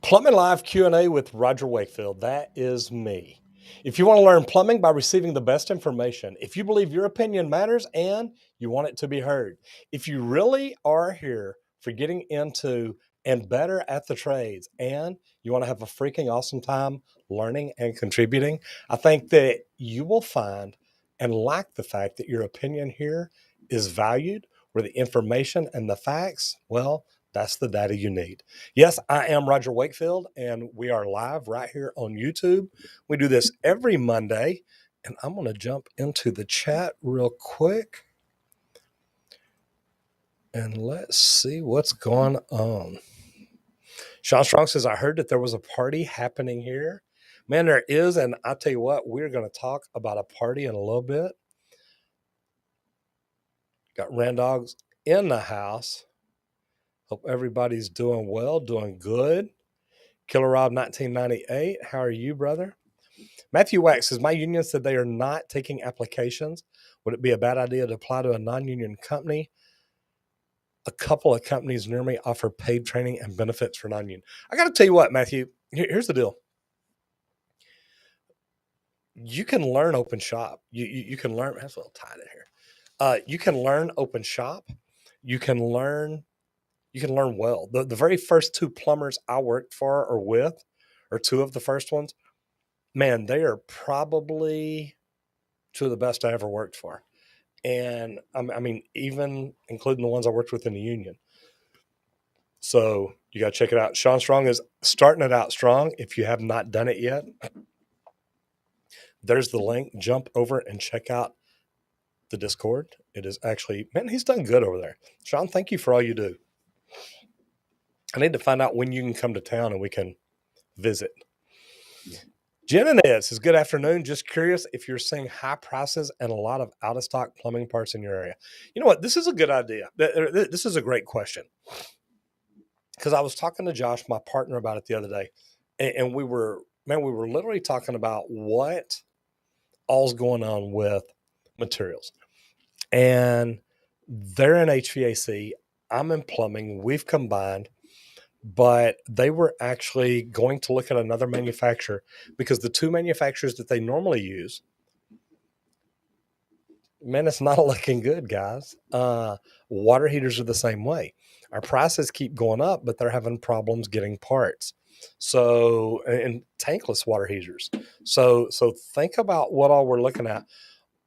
Plumbing Live Q&A with Roger Wakefield. That is me. If you want to learn plumbing by receiving the best information, if you believe your opinion matters and you want it to be heard, if you really are here for getting into and better at the trades and you want to have a freaking awesome time learning and contributing, I think that you will find and like the fact that your opinion here is valued, where the information and the facts, well, that's the data you need. Yes, I am Roger Wakefield, and we are live right here on YouTube. We do this every Monday, and I'm going to jump into the chat real quick. And let's see what's going on. Sean Strong says, I heard that there was a party happening here. Man, there is, and I'll tell you what, we're going to talk about a party in a little bit. Got Randogs in the house. Hope everybody's doing well, doing good. Killer Rob 1998, how are you, brother? Matthew Wax says, my union said they are not taking applications. Would it be a bad idea to apply to a non-union company? A couple of companies near me offer paid training and benefits for non-union. I got to tell you what, Matthew, here's the deal. You can learn open shop. You can learn, that's a little tight in here. You can learn open shop. You can learn well. The very first two plumbers I worked for or with, or two of the first ones, man, they are probably two of the best I ever worked for. And I mean, even including the ones I worked with in the union. So you got to check it out. Sean Strong is starting it out strong. If you have not done it yet, there's the link. Jump over and check out the Discord. It is actually, man, he's done good over there. Sean, thank you for all you do. I need to find out when you can come to town and we can visit. Jen and Ed says, good afternoon. Just curious if you're seeing high prices and a lot of out-of-stock plumbing parts in your area. You know what? This is a good idea. This is a great question. Because I was talking to Josh, my partner, about it the other day. And we were literally talking about what all's going on with materials. And they're in HVAC. I'm in plumbing. We've combined. But they were actually going to look at another manufacturer because the two manufacturers that they normally use, man, it's not looking good, guys. Water heaters are the same way. Our prices keep going up, but they're having problems getting parts. So, and tankless water heaters. So think about what all we're looking at.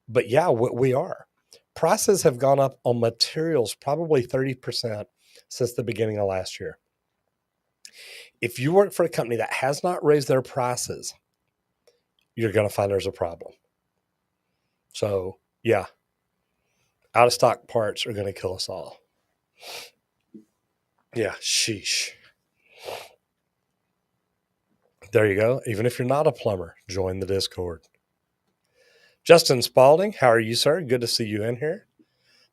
But yeah, we are. Prices have gone up on materials probably 30% since the beginning of last year. If you work for a company that has not raised their prices, you're going to find there's a problem. So, yeah, out-of-stock parts are going to kill us all. Yeah, sheesh. There you go. Even if you're not a plumber, join the Discord. Justin Spalding, how are you, sir? Good to see you in here.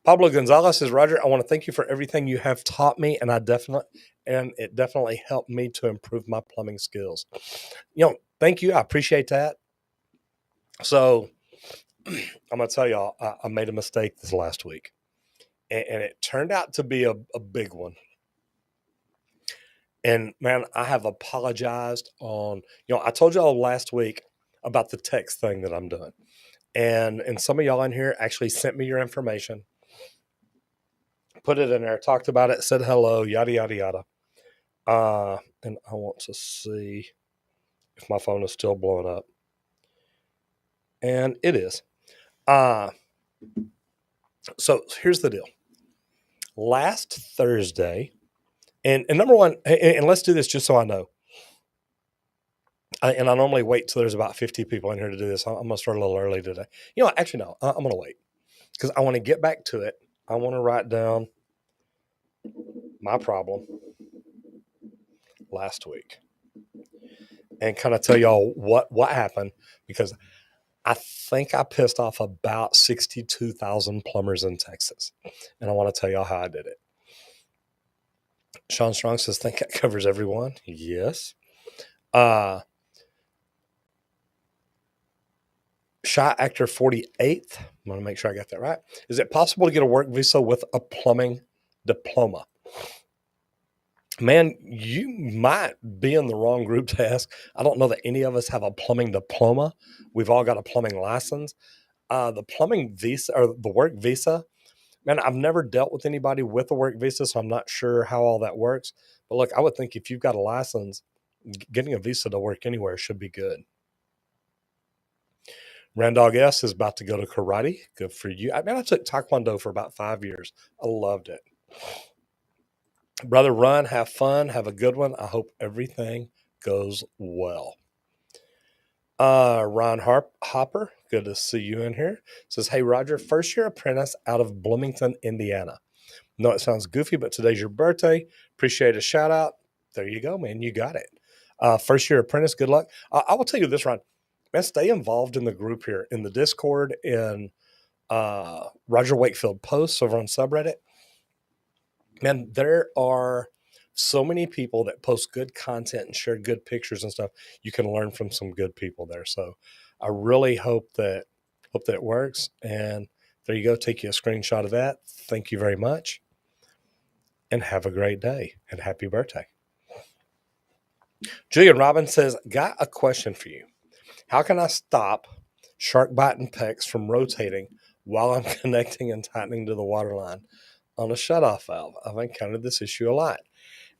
Pablo Gonzalez says, Roger, I want to thank you for everything you have taught me, and it definitely helped me to improve my plumbing skills. Thank you. I appreciate that. So I'm going to tell y'all, I made a mistake this last week, and it turned out to be a big one. And man, I have apologized I told y'all last week about the text thing that I'm doing. And some of y'all in here actually sent me your information, put it in there, talked about it, said hello, yada, yada, yada. And I want to see if my phone is still blowing up. And it is. Uh, so here's the deal. Last Thursday, and number one, and let's do this just so I know. And I normally wait till there's about 50 people in here to do this. I'm going to start a little early today. You know, actually, no, I'm going to wait because I want to get back to it. I want to write down my problem last week and kind of tell y'all what happened, because I think I pissed off about 62,000 plumbers in Texas, and I want to tell y'all how I did it. Sean Strong says, think that covers everyone. Yes. Shot Actor 48th. I'm going to make sure I got that right. Is it possible to get a work visa with a plumbing diploma? Man, you might be in the wrong group to ask. I don't know that any of us have a plumbing diploma. We've all got a plumbing license. The plumbing visa or the work visa, man, I've never dealt with anybody with a work visa, so I'm not sure how all that works. But look, I would think if you've got a license, getting a visa to work anywhere should be good. Randog S is about to go to karate. Good for you. I mean, I took Taekwondo for about 5 years. I loved it. Brother, run, have fun, have a good one. I hope everything goes well. Ron Hopper, good to see you in here. Says, hey, Roger, first year apprentice out of Bloomington, Indiana. No, it sounds goofy, but today's your birthday. Appreciate a shout out. There you go, man. You got it. First year apprentice, good luck. I will tell you this, Ron. Man, stay involved in the group here, in the Discord, in Roger Wakefield posts over on subreddit. Man, there are so many people that post good content and share good pictures and stuff. You can learn from some good people there. So I really hope that it works. And there you go. Take you a screenshot of that. Thank you very much. And have a great day and happy birthday. Julian Robbins says, got a question for you. How can I stop shark bite and Pecks from rotating while I'm connecting and tightening to the water line on a shutoff valve? I've encountered this issue a lot.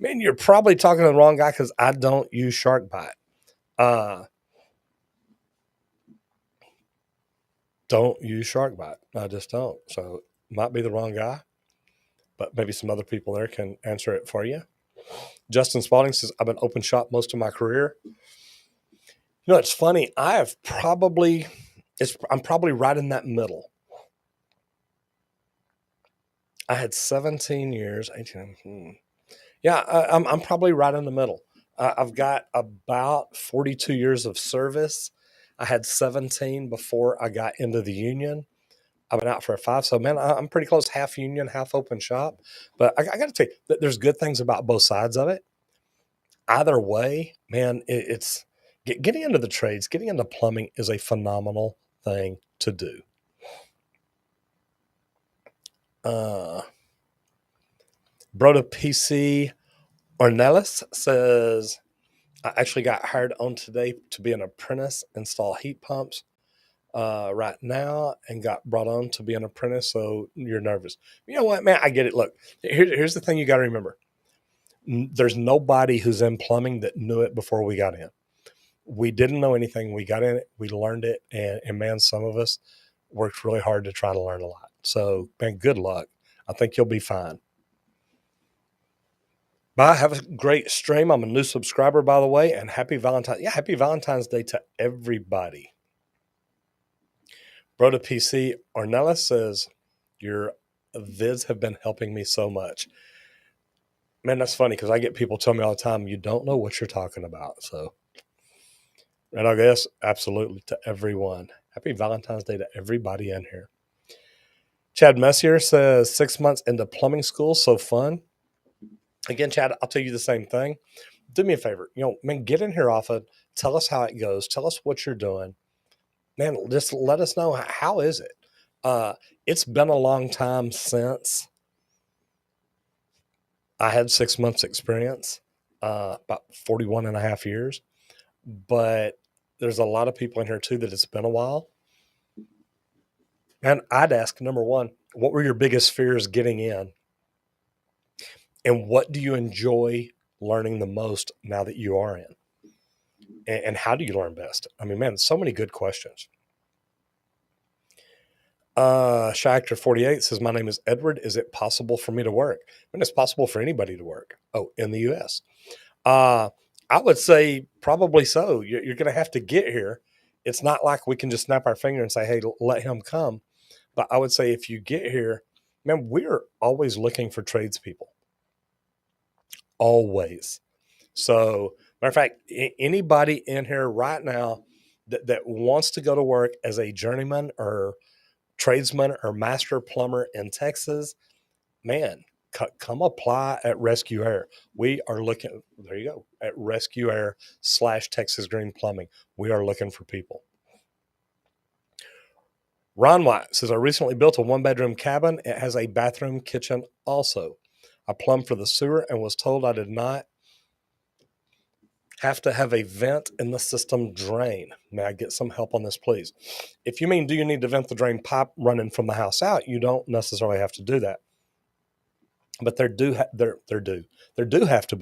Man, you're probably talking to the wrong guy because I don't use shark bite. Don't use shark bite. I just don't. So might be the wrong guy, but maybe some other people there can answer it for you. Justin Spalding says, I've been open shop most of my career. You know, it's funny. I'm probably right in that middle. I had 17 years, 18. Yeah, I'm probably right in the middle. I've got about 42 years of service. I had 17 before I got into the union. I've been out for 5. So, man, I'm pretty close, half union, half open shop. But I got to tell you, that there's good things about both sides of it. Either way, man, it's getting into the trades, getting into plumbing is a phenomenal thing to do. Broda PC Ornelas says, I actually got hired on today to be an apprentice, install heat pumps right now, and got brought on to be an apprentice. So you're nervous. You know what, man? I get it. Look, here's the thing you got to remember. There's nobody who's in plumbing that knew it before we got in. We didn't know anything. We got in it. We learned it. And man, some of us worked really hard to try to learn a lot. So, man, good luck. I think you'll be fine. Bye. Have a great stream. I'm a new subscriber, by the way, and happy Valentine's. Yeah, happy Valentine's Day to everybody. Broda PC Ornella says, your vids have been helping me so much. Man, that's funny because I get people tell me all the time, you don't know what you're talking about. So, and I guess absolutely to everyone. Happy Valentine's Day to everybody in here. Chad Messier says 6 months into plumbing school, so fun. Again, Chad, I'll tell you the same thing. Do me a favor, man, get in here often. Tell us how it goes. Tell us what you're doing. Man, just let us know, how is it? It's been a long time since I had 6 months experience, about 41 and a half years. But there's a lot of people in here too that it's been a while. And I'd ask, number one, what were your biggest fears getting in? And what do you enjoy learning the most now that you are in? And how do you learn best? I mean, man, so many good questions. Shachter 48 says, my name is Edward. Is it possible for me to work? And it's possible for anybody to work. Oh, in the US. I would say probably so. You're going to have to get here. It's not like we can just snap our finger and say, hey, let him come. But I would say if you get here, man, we're always looking for tradespeople. Always. So, matter of fact, anybody in here right now that wants to go to work as a journeyman or tradesman or master plumber in Texas, man, come apply at Rescue Air. We are looking, there you go, at Rescue Air / Texas Green Plumbing. We are looking for people. Ron White says, I recently built a 1-bedroom cabin. It has a bathroom kitchen also. I plumbed for the sewer and was told I did not have to have a vent in the system drain. May I get some help on this, please? If you mean, do you need to vent the drain pipe running from the house out? You don't necessarily have to do that. But there does have to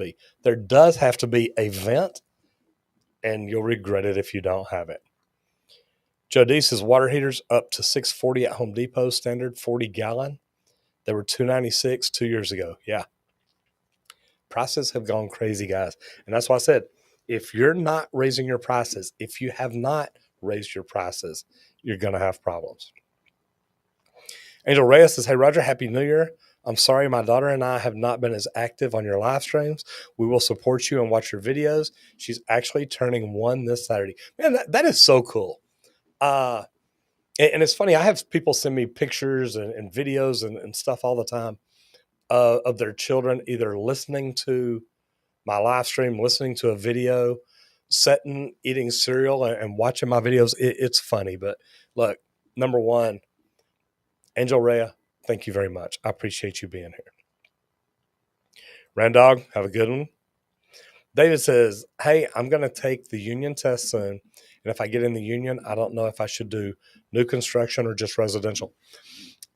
be a vent, and you'll regret it if you don't have it. Joe D says water heaters up to $640 at Home Depot, standard 40-gallon. They were $296 2 years ago. Yeah. Prices have gone crazy, guys. And that's why I said, if you're not raising your prices, if you have not raised your prices, you're going to have problems. Angel Reyes says, hey, Roger, Happy New Year. I'm sorry my daughter and I have not been as active on your live streams. We will support you and watch your videos. She's actually turning 1 this Saturday. Man, that is so cool. And it's funny, I have people send me pictures and videos and stuff all the time of their children either listening to my live stream, listening to a video, sitting, eating cereal and watching my videos. It's funny. But look, number one, Angel Rhea, thank you very much. I appreciate you being here. Randog, have a good one. David says, hey, I'm going to take the union test soon. And if I get in the union, I don't know if I should do new construction or just residential.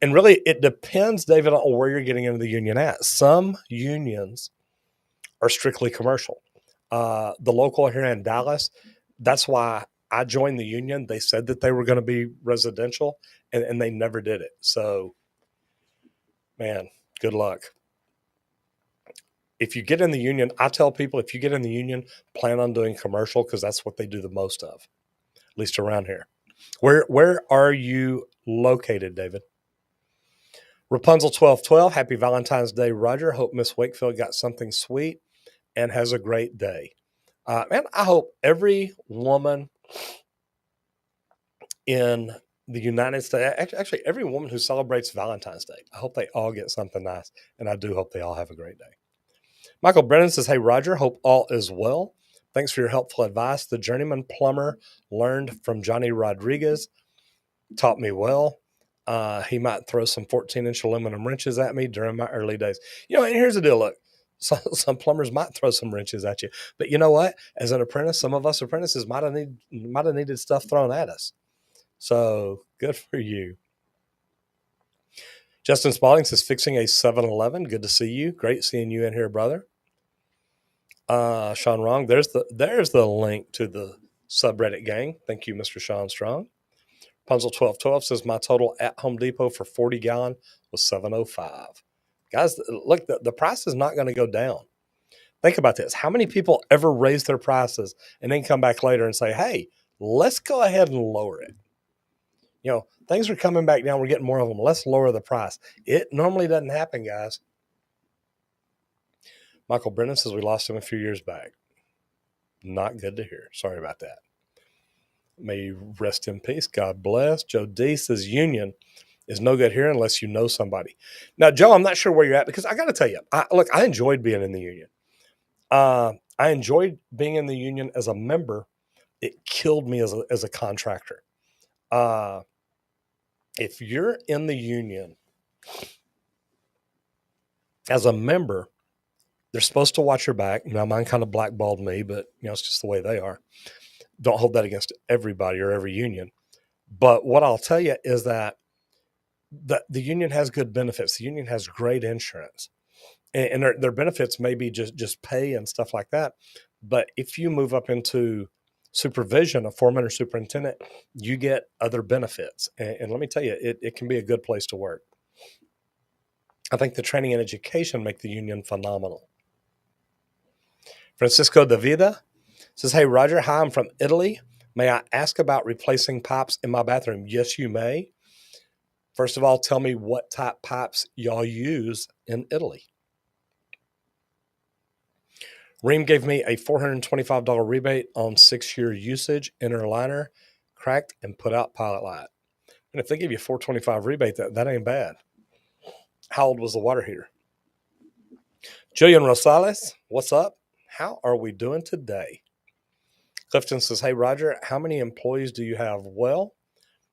And really, it depends, David, on where you're getting into the union at. Some unions are strictly commercial. The local here in Dallas, that's why I joined the union. They said that they were going to be residential, and they never did it. So, man, good luck. If you get in the union, I tell people, if you get in the union, plan on doing commercial because that's what they do the most of, at least around here. Where are you located, David? Rapunzel 1212, happy Valentine's Day, Roger. Hope Miss Wakefield got something sweet and has a great day. And I hope every woman in the United States, actually every woman who celebrates Valentine's Day, I hope they all get something nice, and I do hope they all have a great day. Michael Brennan says, hey, Roger, hope all is well. Thanks for your helpful advice. The journeyman plumber learned from Johnny Rodriguez, taught me well. He might throw some 14-inch aluminum wrenches at me during my early days. And here's the deal. Look, some plumbers might throw some wrenches at you, but you know what? As an apprentice, some of us apprentices might have needed stuff thrown at us. So good for you. Justin Spalding says, fixing a 7-Eleven. Good to see you. Great seeing you in here, brother. Sean Wrong, there's the link to the subreddit gang. Thank you, Mr. Sean Strong. Punzel 1212 says, my total at Home Depot for 40-gallon was $705. Guys, look, the price is not going to go down. Think about this. How many people ever raise their prices and then come back later and say, hey, let's go ahead and lower it? Things are coming back down. We're getting more of them. Let's lower the price. It normally doesn't happen, guys. Michael Brennan says we lost him a few years back. Not good to hear. Sorry about that. May you rest in peace. God bless. Joe D says union is no good here unless you know somebody. Now, Joe, I'm not sure where you're at because I got to tell you, I enjoyed being in the union. I enjoyed being in the union as a member. It killed me as a contractor. If you're in the union as a member, they're supposed to watch your back. Now, mine kind of blackballed me, but it's just the way they are. Don't hold that against everybody or every union. But what I'll tell you is that the union has good benefits. The union has great insurance. and their benefits may be just pay and stuff like that. But if you move up into supervision, a foreman or superintendent, you get other benefits. And let me tell you, it can be a good place to work. I think the training and education make the union phenomenal. Francisco de Vida says, hey, Roger, hi, I'm from Italy. May I ask about replacing pipes in my bathroom? Yes, you may. First of all, tell me what type pipes y'all use in Italy. Ream gave me a $425 rebate on 6-year usage, inner liner, cracked, and put out pilot light. And if they give you a $425 rebate, that ain't bad. How old was the water heater? Jillian Rosales, what's up? How are we doing today? Clifton says, hey, Roger, how many employees do you have? Well,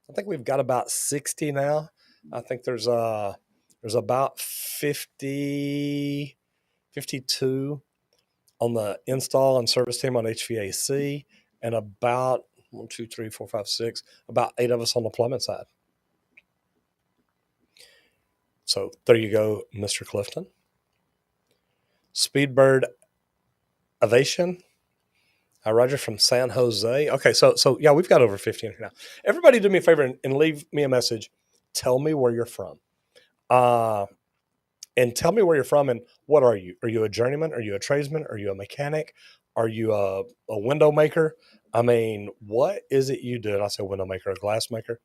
I think we've got about 60 now. I think there's about 50, 52 on the install and service team on HVAC, and about 1, 2, 3, 4, 5, 6, about 8 of us on the plumbing side. So there you go, Mr. Clifton. Speedbird Ovation. Hi, Roger from San Jose. Okay, so yeah, we've got over 50 in here now. Everybody do me a favor and leave me a message. Tell me where you're from. And tell me where you're from and what are you? Are you a journeyman? Are you a tradesman? Are you a mechanic? Are you a window maker? I mean, what is it you do? And I say window maker, a glass maker.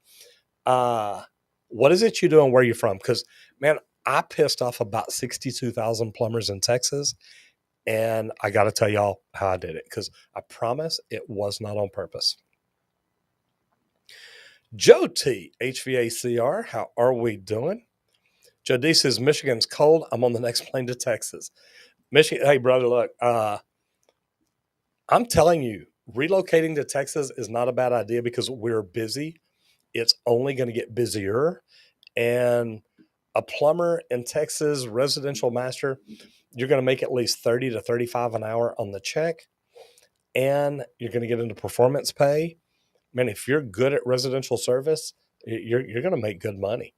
What is it you do and where are you from? Because, man, I pissed off about 62,000 plumbers in Texas. And I got to tell y'all how I did it, because I promise it was not on purpose. Joe T, HVACR, how are we doing? Joe D says, Michigan's cold. I'm on the next plane to Texas. Michigan, hey, brother, look, I'm telling you, relocating to Texas is not a bad idea because we're busy. It's only going to get busier. And a plumber in Texas, residential master, you're going to make at least 30 to 35 an hour on the check. And you're going to get into performance pay. Man, if you're good at residential service, you're going to make good money.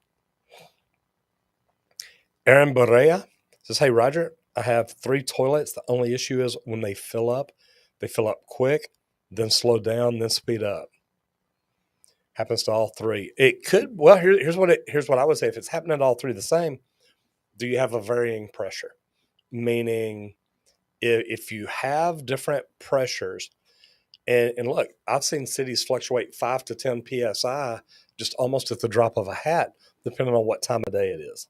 Aaron Barea says, hey, Roger, I have 3 toilets. The only issue is when they fill up quick, then slow down, then speed up. Happens to all 3. It could, well, here's what I would say. If it's happening to all 3 the same, do you have a varying pressure? Meaning, if you have different pressures, and look, I've seen cities fluctuate 5 to 10 psi just almost at the drop of a hat, depending on what time of day it is.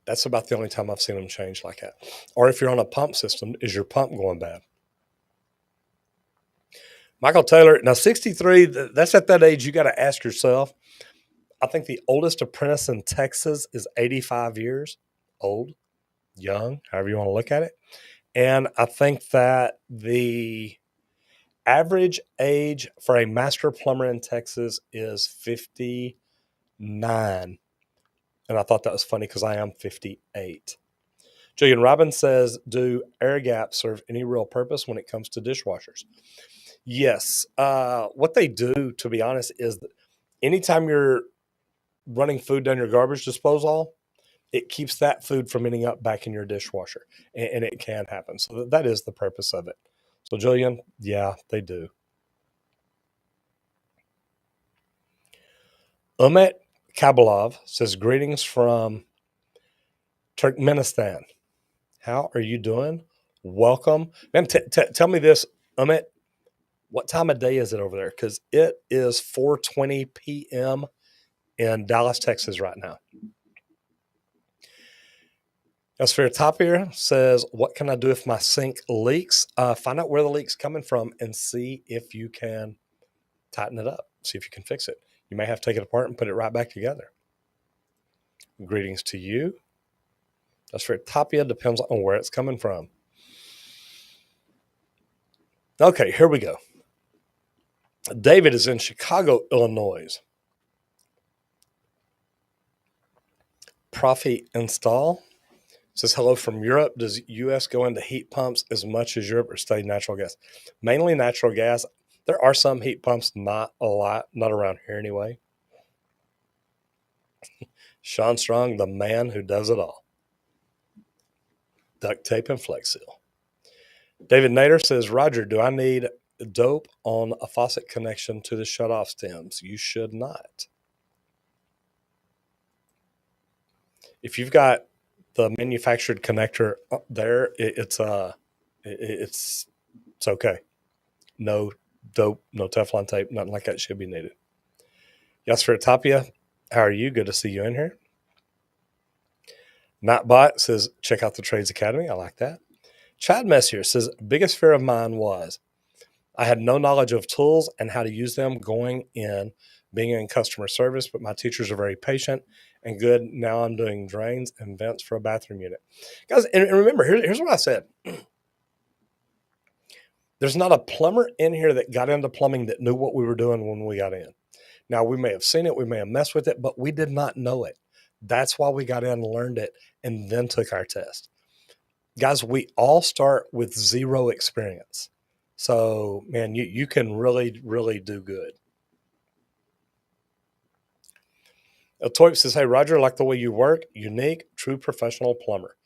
That's about the only time I've seen them change like that. Or if you're on a pump system, is your pump going bad? Michael Taylor, now 63, that's at that age you got to ask yourself. I think the oldest apprentice in Texas is 85 years old, young, however you want to look at it. And I think that the average age for a master plumber in Texas is 59. And I thought that was funny because I am 58. Julian Robbins says, do air gaps serve any real purpose when it comes to dishwashers? Yes. What they do, to be honest, is anytime you're running food down your garbage disposal, it keeps that food from ending up back in your dishwasher. And it can happen. So that is the purpose of it. So, Julian, yeah, they do. Umet Kabalov says, greetings from Turkmenistan. How are you doing? Welcome. Man, tell me this, Umet. What time of day is it over there? Because it is 4:20 p.m. in Dallas, Texas right now. Sphere Top here says, what can I do if my sink leaks? Find out where the leak's coming from and see if you can tighten it up. See if you can fix it. You may have to take it apart and put it right back together. Greetings to you. Sphere Tapia depends on where it's coming from. Okay, here we go. David is in Chicago, Illinois. Profi Install says, hello from Europe. Does U.S. go into heat pumps as much as Europe or stay natural gas? Mainly natural gas. There are some heat pumps, not a lot, not around here anyway. Sean Strong, the man who does it all. Duct tape and Flex Seal. David Nader says, Roger, do I need dope on a faucet connection to the shutoff stems? You should not. If you've got the manufactured connector there, it's okay. No dope, no Teflon tape, nothing like that should be needed. Yasser Tapia, how are you? Good to see you in here. Matt Bott says, check out the Trades Academy. I like that. Chad Messier says, biggest fear of mine was I had no knowledge of tools and how to use them going in, being in customer service, but my teachers are very patient and good. Now I'm doing drains and vents for a bathroom unit. Guys, and remember, here's what I said. There's not a plumber in here that got into plumbing that knew what we were doing when we got in. Now, we may have seen it, we may have messed with it, but we did not know it. That's why we got in and learned it and then took our test. Guys, we all start with zero experience. So, man, you can really, really do good. Toyp says, hey, Roger, I like the way you work. Unique, true professional plumber.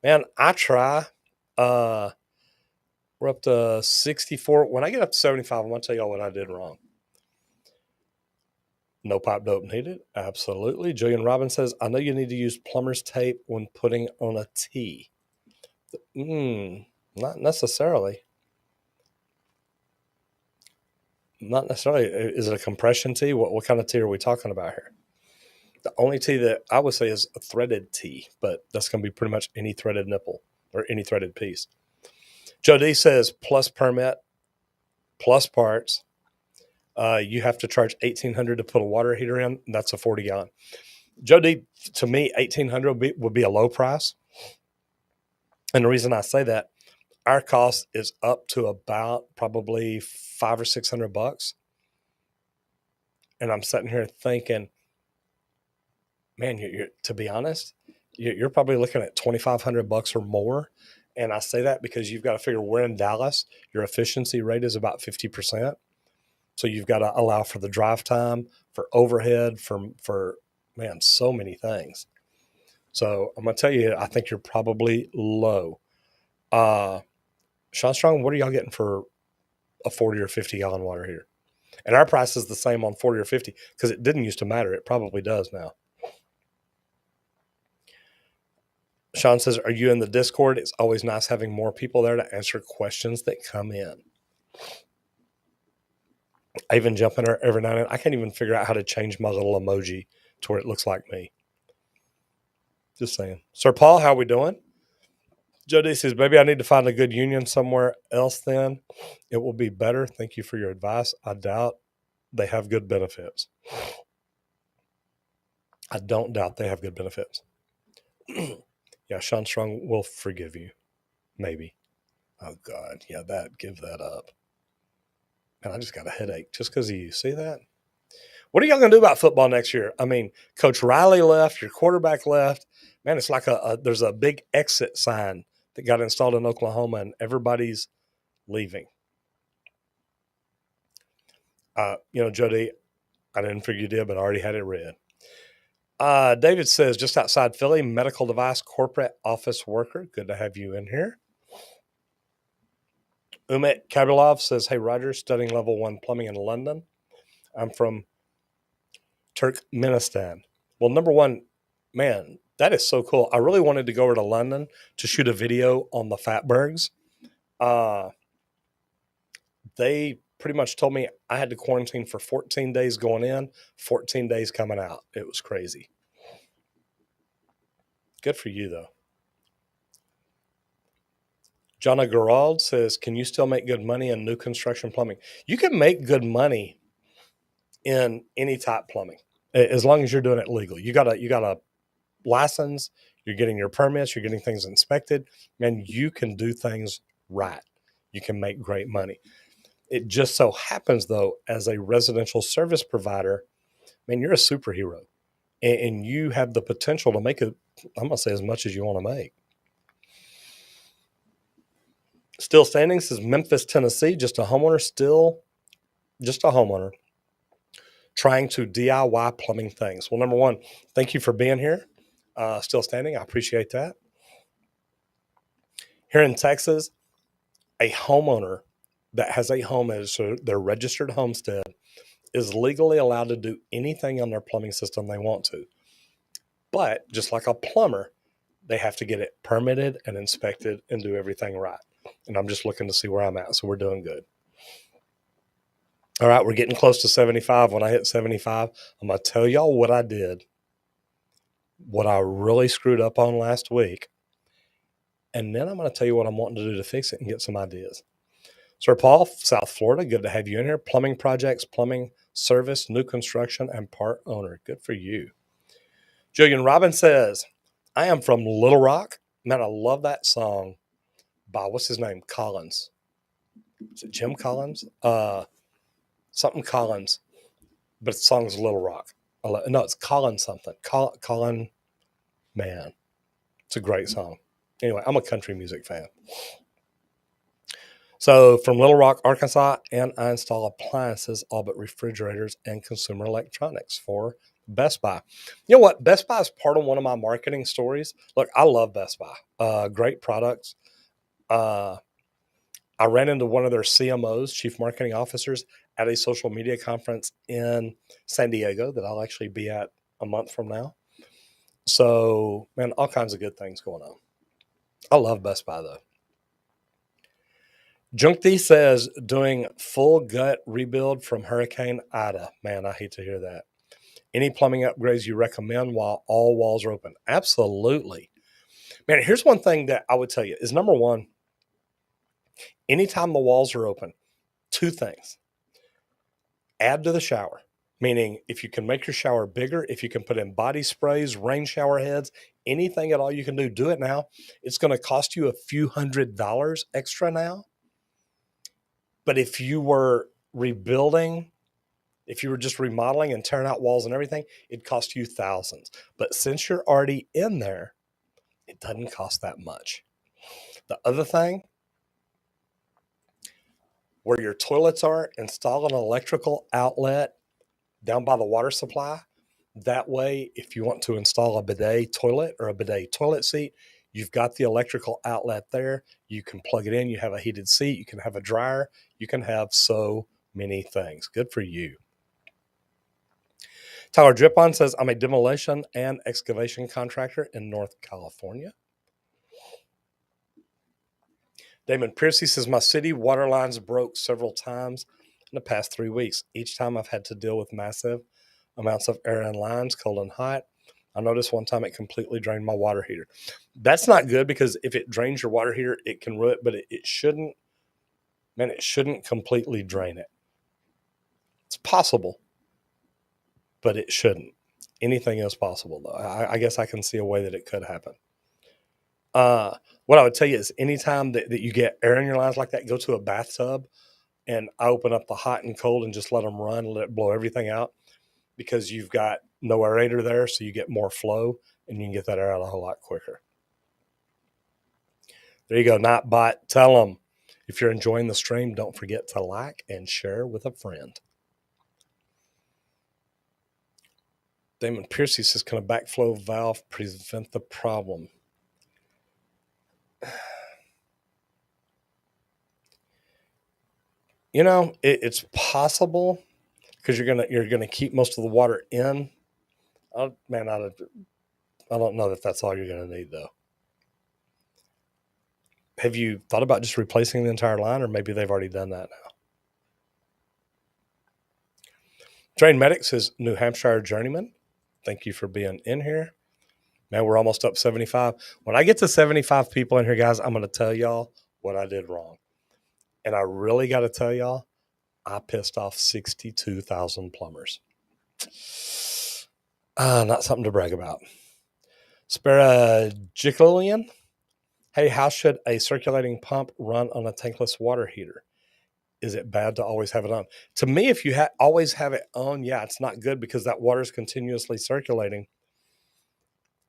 Man, I try. We're up to 64. When I get up to 75, I'm going to tell y'all what I did wrong. No pipe dope needed. Absolutely. Julian Robbins says, I know you need to use plumber's tape when putting on a tee. Not necessarily. Not necessarily. Is it a compression tee? What kind of tee are we talking about here? The only tee that I would say is a threaded tee, but that's going to be pretty much any threaded nipple or any threaded piece. Joe D says, plus permit, plus parts. You have to charge $1,800 to put a water heater in. That's a 40-gallon. Joe D, to me, $1,800 would be a low price. And the reason I say that, our cost is up to about probably $500 or $600. And I'm sitting here thinking, man, to be honest, you're probably looking at $2,500 or more. And I say that because you've got to figure we're in Dallas. Your efficiency rate is about 50%. So you've got to allow for the drive time, for overhead, for man, so many things. So I'm going to tell you, I think you're probably low. Sean Strong, what are y'all getting for a 40 or 50-gallon water heater? And our price is the same on 40 or 50 because it didn't used to matter. It probably does now. Sean says, are you in the Discord? It's always nice having more people there to answer questions that come in. I even jump in there every now and then. I can't even figure out how to change my little emoji to where it looks like me. Just saying. Sir Paul, how are we doing? Jody says, maybe I need to find a good union somewhere else then. It will be better. Thank you for your advice. I doubt they have good benefits. I don't doubt they have good benefits. Yeah, Sean Strong will forgive you. Maybe. Oh, God. Yeah, give that up. And I just got a headache just because of you. See that? What are y'all going to do about football next year? I mean, Coach Riley left, your quarterback left. Man, it's like there's a big exit sign that got installed in Oklahoma, and everybody's leaving. Jody, I didn't figure you did, but I already had it read. David says, just outside Philly, medical device corporate office worker. Good to have you in here. Umet Kabilov says, hey, Roger, studying level 1 plumbing in London. I'm from Turkmenistan. Well, number one, man, that is so cool. I really wanted to go over to London to shoot a video on the Fatbergs. They pretty much told me I had to quarantine for 14 days going in, 14 days coming out. It was crazy. Good for you, though. Jonna Gerald says, can you still make good money in new construction plumbing? You can make good money in any type plumbing as long as you're doing it legal. You got a license, you're getting your permits, you're getting things inspected, man, you can do things right. You can make great money. It just so happens, though, as a residential service provider, man, you're a superhero. And you have the potential to make it, I'm going to say, as much as you want to make. Still standing says Memphis, Tennessee, just a homeowner, trying to DIY plumbing things. Well, number one, thank you for being here. Still standing. I appreciate that. Here in Texas, a homeowner that has a home as their registered homestead is legally allowed to do anything on their plumbing system they want to. But just like a plumber, they have to get it permitted and inspected and do everything right. And I'm just looking to see where I'm at. So we're doing good. All right, we're getting close to 75. When I hit 75, I'm going to tell y'all what I did, what I really screwed up on last week. And then I'm going to tell you what I'm wanting to do to fix it and get some ideas. Sir Paul, South Florida, good to have you in here. Plumbing projects, plumbing service, new construction, and part owner. Good for you. Julian Robbins says, I am from Little Rock. Man, I love that song by, what's his name? Collins. Is it Jim Collins? Something Collins. But the song's Little Rock. No, it's Colin something. Colin, man. It's a great song. Anyway, I'm a country music fan. So from Little Rock, Arkansas, and I install appliances, all but refrigerators and consumer electronics for Best Buy. You know what? Best Buy is part of one of my marketing stories. Look, I love Best Buy. Great products. I ran into one of their CMOs, chief marketing officers, at a social media conference in San Diego that I'll actually be at a month from now. So, man, all kinds of good things going on. I love Best Buy, though. Junkty says, doing full gut rebuild from Hurricane Ida. Man, I hate to hear that. Any plumbing upgrades you recommend while all walls are open? Absolutely. Man, here's one thing that I would tell you is, number one, anytime the walls are open, two things. Add to the shower, meaning if you can make your shower bigger, if you can put in body sprays, rain shower heads, anything at all you can do it now. It's going to cost you a few $100s extra now. But if you were rebuilding, if you were just remodeling and tearing out walls and everything, it'd cost you thousands. But since you're already in there, it doesn't cost that much. The other thing, where your toilets are, install an electrical outlet down by the water supply. That way, if you want to install a bidet toilet or a bidet toilet seat, you've got the electrical outlet there. You can plug it in. You have a heated seat. You can have a dryer. You can have so many things. Good for you. Tyler Dripon says, I'm a demolition and excavation contractor in North California. Damon Piercy says, my city water lines broke several times in the past 3 weeks. Each time I've had to deal with massive amounts of air in lines, cold and hot. I noticed one time it completely drained my water heater. That's not good, because if it drains your water heater, it can ruin it, but it shouldn't, man, it shouldn't completely drain it. It's possible, but it shouldn't. Anything is possible, though. I guess I can see a way that it could happen. What I would tell you is, anytime that you get air in your lines like that, go to a bathtub, and I open up the hot and cold and just let them run, let it blow everything out, because you've got no aerator there, so you get more flow and you can get that air out a whole lot quicker. There you go, Nightbot. Tell them, if you're enjoying the stream, don't forget to like and share with a friend. Damon Piercy says, can a backflow valve prevent the problem? You know, it's possible, because you're gonna keep most of the water in. I don't know that that's all you're gonna need, though. Have you thought about just replacing the entire line, or maybe they've already done that now? Trained Medic says, New Hampshire journeyman, thank you for being in here. Man, we're almost up 75. When I get to 75 people in here, guys, I'm going to tell y'all what I did wrong. And I really got to tell y'all, I pissed off 62,000 plumbers. Not something to brag about. Sparagicolian, hey, how should a circulating pump run on a tankless water heater? Is it bad to always have it on? To me, if you always have it on, yeah, it's not good, because that water is continuously circulating.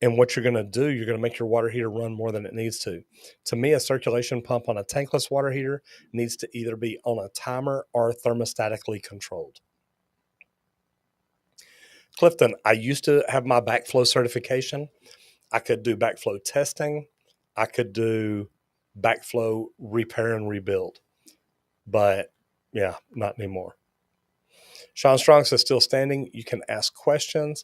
And what you're going to do, you're going to make your water heater run more than it needs to. To me, a circulation pump on a tankless water heater needs to either be on a timer or thermostatically controlled. Clifton, I used to have my backflow certification. I could do backflow testing. I could do backflow repair and rebuild. But yeah, not anymore. Sean Strong says, still standing. You can ask questions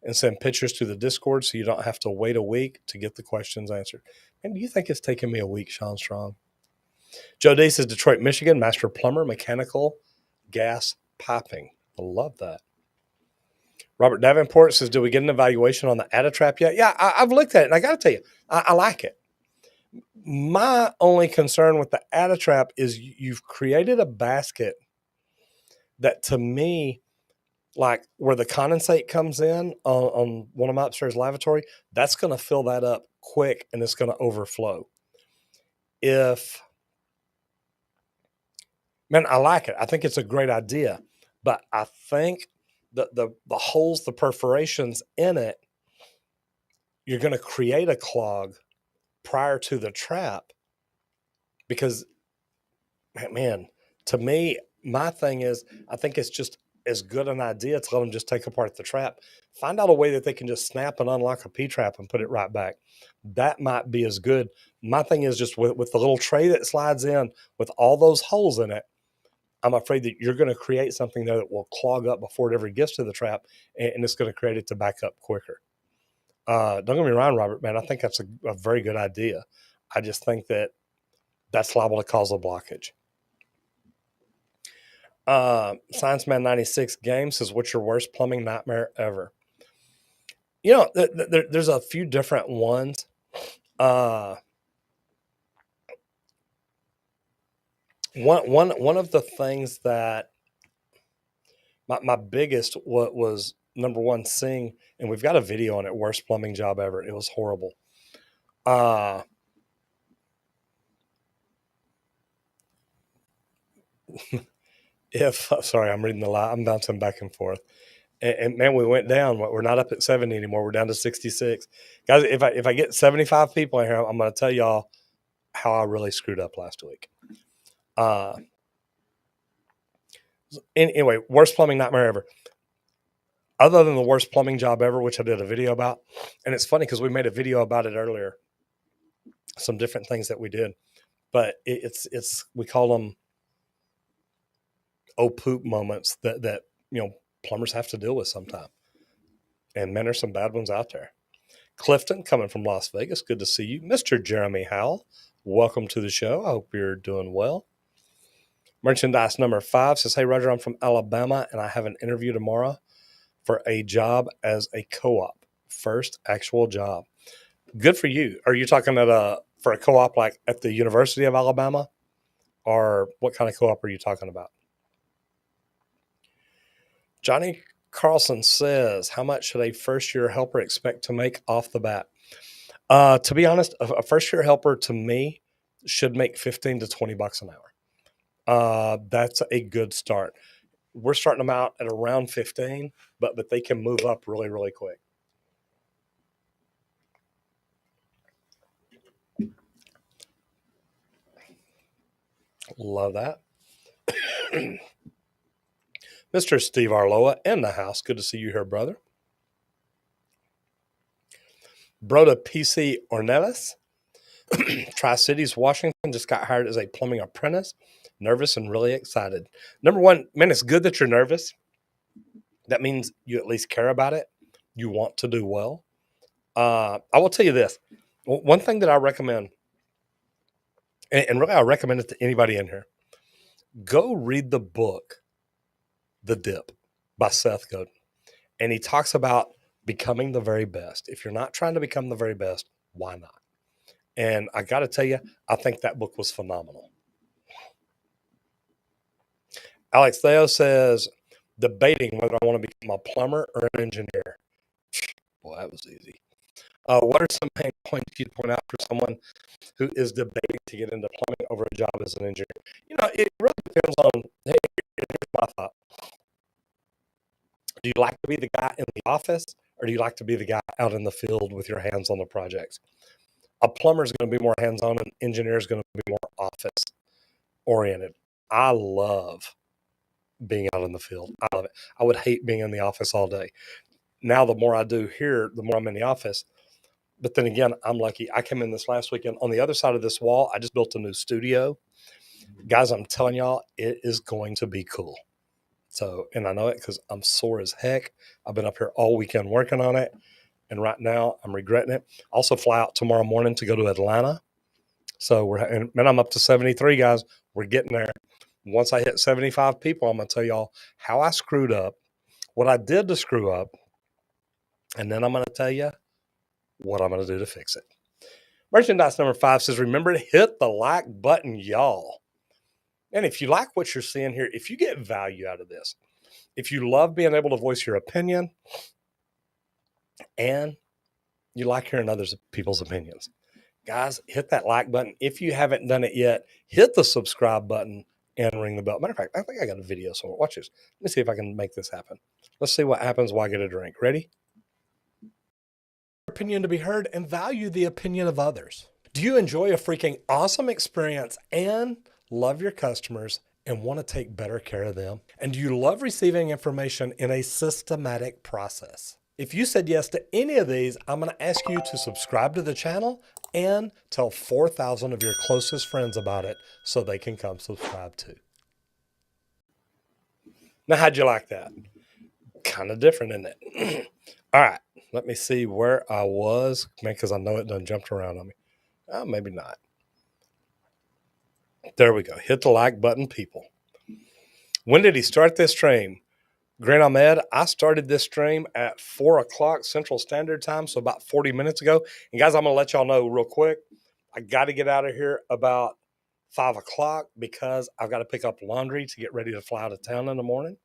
and send pictures to the Discord so you don't have to wait a week to get the questions answered. And do you think it's taken me a week, Sean Strong? Joe D says, Detroit, Michigan, master plumber, mechanical, gas piping. I love that. Robert Davenport says, do we get an evaluation on the Adda-Trap yet? Yeah, I've looked at it, and I got to tell you, I like it. My only concern with the Adda-Trap is you've created a basket that, to me, like where the condensate comes in on one of my upstairs lavatory, that's going to fill that up quick, and it's going to overflow. Man, I like it. I think it's a great idea, but I think the holes, the perforations in it, you're going to create a clog prior to the trap because, man, to me, my thing is, I think it's just as good an idea to let them just take apart the trap. Find out a way that they can just snap and unlock a P-trap and put it right back. That might be as good. My thing is just with the little tray that slides in with all those holes in it, I'm afraid that you're going to create something there that will clog up before it ever gets to the trap, and it's going to create it to back up quicker. Don't get me wrong, Robert, man. I think that's a very good idea. I just think that that's liable to cause a blockage. Science Man 96 Game says, what's your worst plumbing nightmare ever? You know, there's a few different ones. One of the things that my biggest was number one, seeing, and we've got a video on it, worst plumbing job ever. It was horrible. Sorry, I'm reading the lie. I'm bouncing back and forth. And man, we went down. We're not up at 70 anymore. We're down to 66. Guys, if I get 75 people in here, I'm going to tell y'all how I really screwed up last week. Anyway, worst plumbing nightmare ever. Other than the worst plumbing job ever, which I did a video about. And it's funny because we made a video about it earlier. Some different things that we did. But it's we call them oh poop moments that you know plumbers have to deal with sometime. And man, there's some bad ones out there. Clifton, coming from Las Vegas, good to see you. Mr. Jeremy Howell, welcome to the show. I hope you're doing well. Merchandise number 5 says, hey, Roger, I'm from Alabama, and I have an interview tomorrow for a job as a co-op. First actual job. Good for you. Are you talking for a co-op like at the University of Alabama? Or what kind of co-op are you talking about? Johnny Carlson says, how much should a first-year helper expect to make off the bat? To be honest, a first-year helper to me should make $15 to $20 an hour. That's a good start. We're starting them out at around 15, but they can move up really, really quick. Love that. Mr. Steve Arloa in the house. Good to see you here, brother. Broda PC Ornelas, Tri-Cities, Washington, just got hired as a plumbing apprentice. Nervous and really excited. Number one, man, it's good that you're nervous. That means you at least care about it. You want to do well. I will tell you this. One thing that I recommend, and really I recommend it to anybody in here, go read the book, The Dip by Seth Godin. And he talks about becoming the very best. If you're not trying to become the very best, why not? And I got to tell you, I think that book was phenomenal. Alex Theo says, debating whether I want to become a plumber or an engineer. Well, that was easy. What are some main points you'd point out for someone who is debating to get into plumbing over a job as an engineer? You know, it really depends on, hey, here's my thought. Do you like to be the guy in the office, or do you like to be the guy out in the field with your hands on the projects? A plumber is going to be more hands-on, and an engineer is going to be more office-oriented. I love being out in the field. I love it. I would hate being in the office all day. now the more I do here, the more I'm in the office. But then again, I'm lucky. I came in this last weekend. On the other side of this wall, I just built a new studio. Guys, I'm telling y'all, it is going to be cool. So, and I know it because I'm sore as heck. I've been up here all weekend working on it. And right now I'm regretting it. I also fly out tomorrow morning to go to Atlanta. So and man, I'm up to 73 guys. We're getting there. Once I hit 75 people, I'm going to tell y'all how I screwed up, what I did to screw up. And then I'm going to tell you what I'm going to do to fix it. Merchandise number 5 says, remember to hit the like button, y'all. And if you like what you're seeing here, if you get value out of this, if you love being able to voice your opinion and you like hearing other people's opinions, guys, hit that like button. If you haven't done it yet, hit the subscribe button and ring the bell. Matter of fact, I think I got a video somewhere. Watch this. Let me see if I can make this happen. Let's see what happens while I get a drink. Ready? Opinion to be heard and value the opinion of others. Do you enjoy a freaking awesome experience and love your customers and want to take better care of them? And do you love receiving information in a systematic process? If you said yes to any of these, I'm going to ask you to subscribe to the channel and tell 4,000 of your closest friends about it so they can come subscribe too. Now, how'd you like that? Kind of different, isn't it? All right, let me see where I was, man, because I know it done jumped around on me. Oh, maybe not. There we go. Hit the like button, people. When did he start this stream? Grant Ahmed, I started this stream at 4 o'clock Central Standard Time, so about 40 minutes ago. And guys, I'm going to let y'all know real quick. I got to get out of here about 5 o'clock because I've got to pick up laundry to get ready to fly out of town in the morning.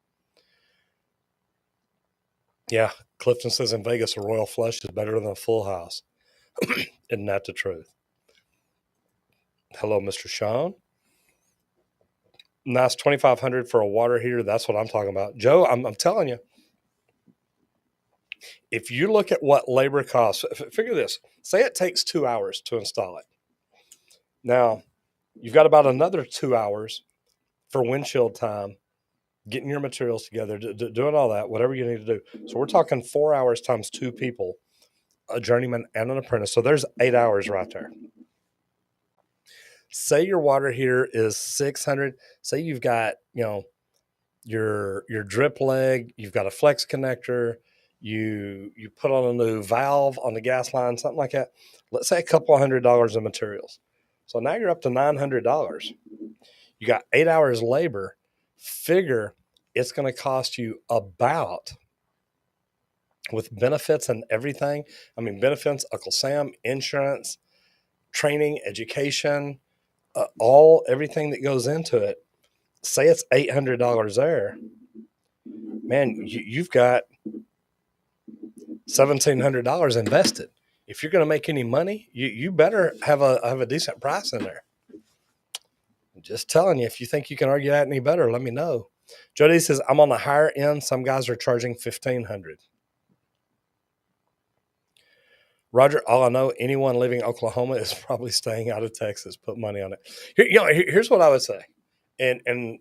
Yeah, Clifton says in Vegas, a royal flush is better than a full house. Isn't that the truth? Hello, Mr. Sean. Nice $2,500 for a water heater. That's what I'm talking about. Joe, I'm telling you, if you look at what labor costs, figure this. Say it takes 2 hours to install it. Now, you've got about another 2 hours for windshield time, getting your materials together, doing all that, whatever you need to do. So we're talking 4 hours times 2 people, a journeyman and an apprentice. So there's 8 hours right there. Say your water heater is 600. Say you've got, your drip leg, you've got a flex connector, you put on a new valve on the gas line, something like that. Let's say a couple of $100 of materials. So now you're up to $900. You got 8 hours labor. Figure it's going to cost you about, with benefits and everything. I mean, benefits, Uncle Sam, insurance, training, education, everything that goes into it. Say it's $800 there. Man, you've got $1,700 invested. If you're going to make any money, you better have a decent price in there. I'm just telling you, if you think you can argue that any better, let me know. Jody says, I'm on the higher end. Some guys are charging $1,500. Roger, all I know, anyone living in Oklahoma is probably staying out of Texas. Put money on it. Here's what I would say. And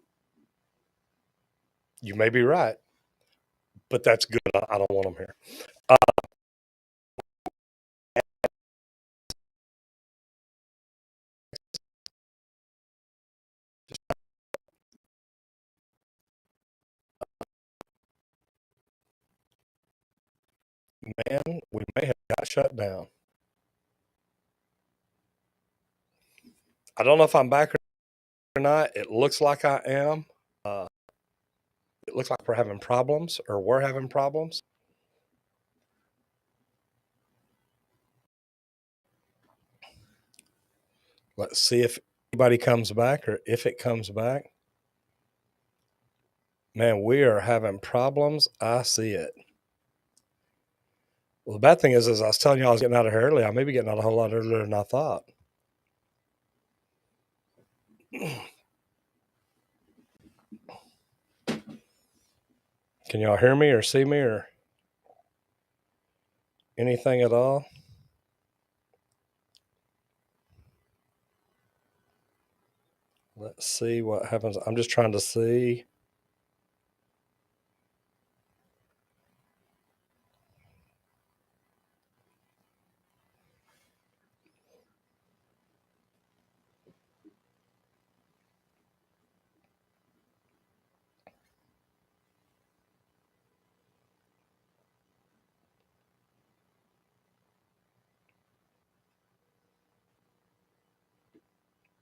you may be right, but that's good. I don't want them here. Man, we may have got shut down. I don't know if I'm back or not. It looks like I am. It looks like we're having problems, or we're having problems. Let's see if anybody comes back, or if it comes back. Man, we are having problems. I see it. Well, the bad thing is I was telling you I was getting out of here early. I may be getting out a whole lot earlier than I thought. Can y'all hear me or see me or anything at all? Let's see what happens. I'm just trying to see.